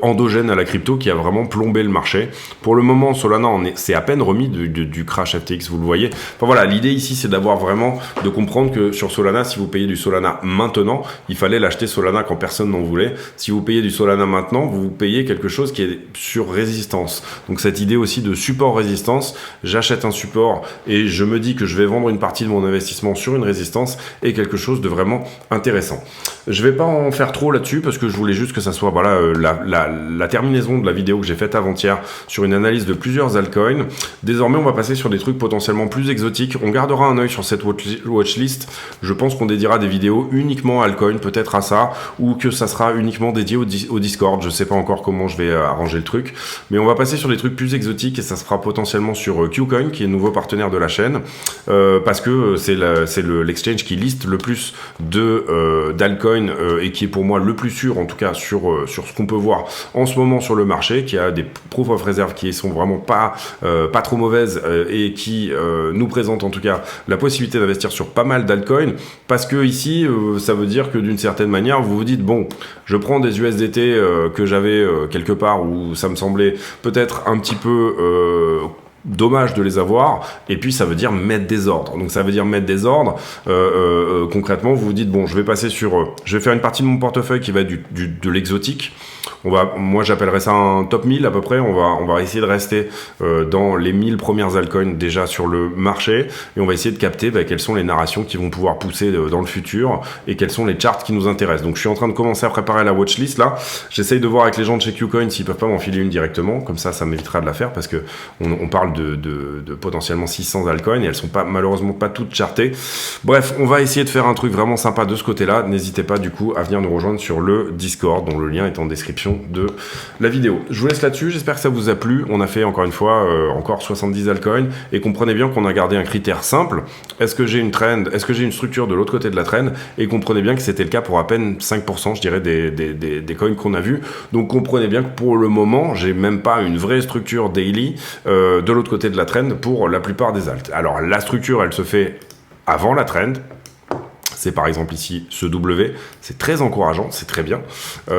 endogène à la crypto qui a vraiment plombé le marché. Pour le moment Solana c'est à peine remis du crash FTX, vous le voyez. Enfin voilà, l'idée ici c'est d'avoir vraiment de comprendre que sur Solana, si vous payez du Solana maintenant, il fallait l'acheter Solana quand personne n'en voulait. Si vous payez du Solana maintenant, vous payez quelque chose qui est sur résistance. Donc cette idée aussi de support résistance, j'achète un support et je me dis que je vais vendre une partie de mon investissement sur une résistance, est quelque chose de vraiment intéressant. Je vais pas en faire trop là-dessus parce que je voulais juste que ça soit voilà la terminaison de la vidéo que j'ai faite avant-hier sur une analyse de plusieurs altcoins. Désormais on va passer sur des trucs potentiellement plus exotiques. On gardera un œil sur cette watchlist. Je pense qu'on dédiera des vidéos uniquement à altcoin, peut-être à ça, ou que ça sera uniquement dédié au Discord. Je sais pas encore comment je vais arranger le truc. Mais on va passer sur des trucs plus exotiques et ça se fera potentiellement sur Qcoin, qui est nouveau partenaire de la chaîne, parce que c'est l'exchange qui liste le plus d'altcoins et qui est pour moi le plus sûr, en tout cas sur ce qu'on peut voir en ce moment sur le marché, qui a des proof of reserve qui sont vraiment pas trop mauvaises et qui nous présentent en tout cas la possibilité d'investir sur pas mal d'altcoins, parce que ici ça veut dire que d'une certaine manière vous vous dites bon, je prends des USDT que j'avais quelque part où ça me semblait peut-être un petit peu dommage de les avoir, et puis ça veut dire mettre des ordres. Donc ça veut dire mettre des ordres, concrètement vous vous dites bon, je vais passer sur je vais faire une partie de mon portefeuille qui va être de l'exotique. Moi j'appellerais ça un top 1000 à peu près. On va essayer de rester dans les 1000 premières altcoins déjà sur le marché, et on va essayer de capter quelles sont les narrations qui vont pouvoir pousser dans le futur et quels sont les charts qui nous intéressent. Donc je suis en train de commencer à préparer la watchlist là. J'essaye de voir avec les gens de chez Qcoin s'ils peuvent pas m'en filer une directement, comme ça m'évitera de la faire, parce que on parle de potentiellement 600 altcoins et elles sont malheureusement pas toutes chartées. Bref, on va essayer de faire un truc vraiment sympa de ce côté-là. N'hésitez pas du coup à venir nous rejoindre sur le Discord, dont le lien est en description de la vidéo. Je vous laisse là-dessus, j'espère que ça vous a plu. On a fait encore une fois encore 70 altcoins, et comprenez bien qu'on a gardé un critère simple. Est-ce que j'ai une trend, est-ce que j'ai une structure de l'autre côté de la trend? Et comprenez bien que c'était le cas pour à peine 5%, je dirais, des coins qu'on a vus. Donc comprenez bien que pour le moment, j'ai même pas une vraie structure daily de l'autre côté de la trend pour la plupart des alts. Alors la structure, elle se fait avant la trend. C'est par exemple ici ce W, c'est très encourageant, c'est très bien. Et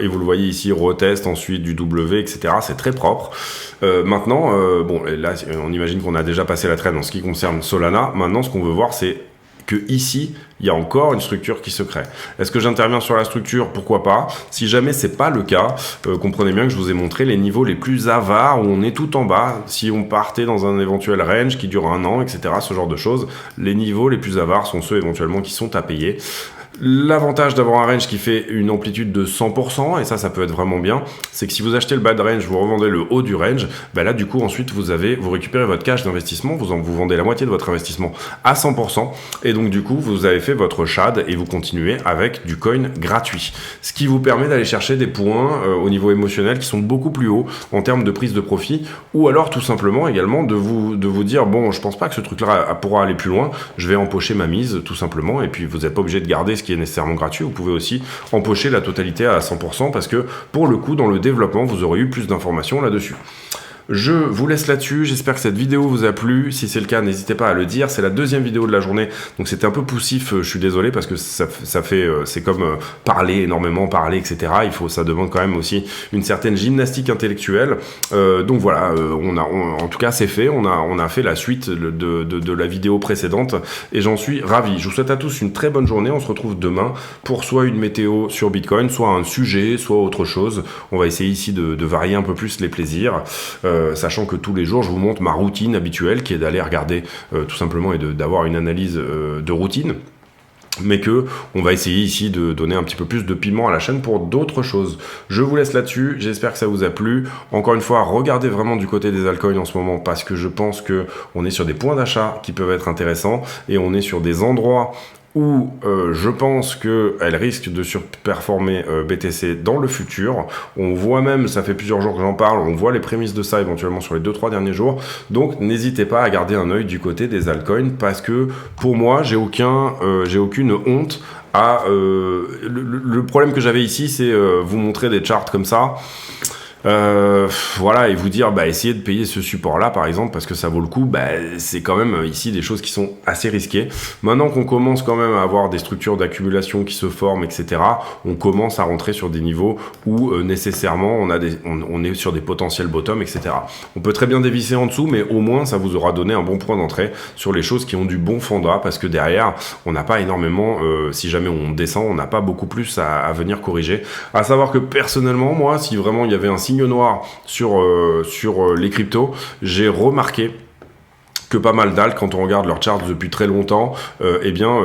vous le voyez ici, retest, ensuite du W, etc. C'est très propre. Maintenant, bon, là, on imagine qu'on a déjà passé la trend en ce qui concerne Solana. Maintenant, ce qu'on veut voir, c'est que ici, il y a encore une structure qui se crée. Est-ce que j'interviens sur la structure? Pourquoi pas? Si jamais c'est pas le cas, comprenez bien que je vous ai montré les niveaux les plus avares où on est tout en bas. Si on partait dans un éventuel range qui dure 1 an, etc., ce genre de choses, les niveaux les plus avares sont ceux éventuellement qui sont à payer. L'avantage d'avoir un range qui fait une amplitude de 100%, et ça peut être vraiment bien, c'est que si vous achetez le bas de range, vous revendez le haut du range, là du coup ensuite vous récupérez votre cash d'investissement, vous vendez la moitié de votre investissement à 100%, et donc du coup vous avez fait votre shad et vous continuez avec du coin gratuit. Ce qui vous permet d'aller chercher des points au niveau émotionnel qui sont beaucoup plus hauts en termes de prise de profit, ou alors tout simplement également de vous dire bon, je pense pas que ce truc-là pourra aller plus loin, je vais empocher ma mise tout simplement, et puis vous n'êtes pas obligé de garder ce qui est nécessairement gratuit, vous pouvez aussi empocher la totalité à 100% parce que pour le coup dans le développement vous aurez eu plus d'informations là-dessus. Je vous laisse là-dessus, j'espère que cette vidéo vous a plu. Si c'est le cas, n'hésitez pas à le dire. C'est la deuxième vidéo de la journée, donc c'était un peu poussif, je suis désolé, parce que c'est comme parler, énormément parler, etc. Ça demande quand même aussi une certaine gymnastique intellectuelle. Donc voilà, en tout cas c'est fait, on a fait la suite de la vidéo précédente, et j'en suis ravi. Je vous souhaite à tous une très bonne journée, on se retrouve demain pour soit une météo sur Bitcoin, soit un sujet, soit autre chose. On va essayer ici de varier un peu plus les plaisirs. Sachant que tous les jours je vous montre ma routine habituelle qui est d'aller regarder tout simplement et d'avoir une analyse de routine, mais que on va essayer ici de donner un petit peu plus de piment à la chaîne pour d'autres choses. Je vous laisse là-dessus, j'espère que ça vous a plu. Encore une fois, regardez vraiment du côté des altcoins en ce moment, parce que je pense que on est sur des points d'achat qui peuvent être intéressants, et on est sur des endroits où je pense qu'elle risque de surperformer BTC dans le futur. On voit même, ça fait plusieurs jours que j'en parle, on voit les prémices de ça éventuellement sur les 2-3 derniers jours. Donc n'hésitez pas à garder un œil du côté des altcoins, parce que pour moi, j'ai aucune honte à... le problème que j'avais ici, c'est vous montrer des charts comme ça. Voilà, et vous dire essayez de payer ce support là par exemple, parce que ça vaut le coup. C'est quand même ici des choses qui sont assez risquées. Maintenant qu'on commence quand même à avoir des structures d'accumulation qui se forment, etc., on commence à rentrer sur des niveaux où nécessairement on est sur des potentiels bottom, etc. On peut très bien dévisser en dessous, mais au moins ça vous aura donné un bon point d'entrée sur les choses qui ont du bon fondra, parce que derrière on n'a pas énormément, si jamais on descend, on n'a pas beaucoup plus à venir corriger. À savoir que personnellement, moi, si vraiment il y avait un signe noir sur les cryptos, j'ai remarqué que pas mal d'alts, quand on regarde leur charts depuis très longtemps, eh bien,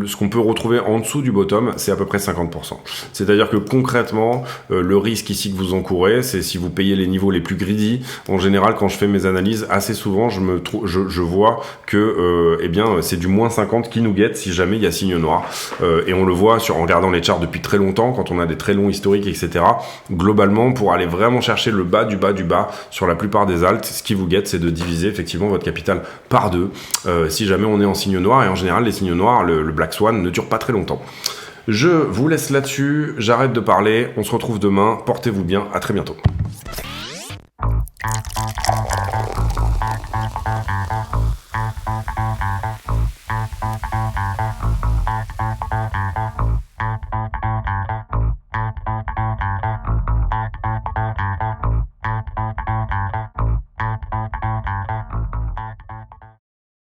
ce qu'on peut retrouver en dessous du bottom, c'est à peu près 50%. C'est-à-dire que concrètement, le risque ici que vous encourez, c'est si vous payez les niveaux les plus greedy. En général, quand je fais mes analyses, assez souvent, je vois que, eh bien, c'est du moins 50 qui nous guette si jamais il y a signe noir. Et on le voit en regardant les charts depuis très longtemps, quand on a des très longs historiques, etc. Globalement, pour aller vraiment chercher le bas du bas du bas sur la plupart des alts, ce qui vous guette, c'est de diviser effectivement votre capital par deux si jamais on est en signe noir. Et en général, les signes noirs, le Black Swan ne dure pas très longtemps. Je vous laisse là-dessus, j'arrête de parler, on se retrouve demain, portez-vous bien, à très bientôt.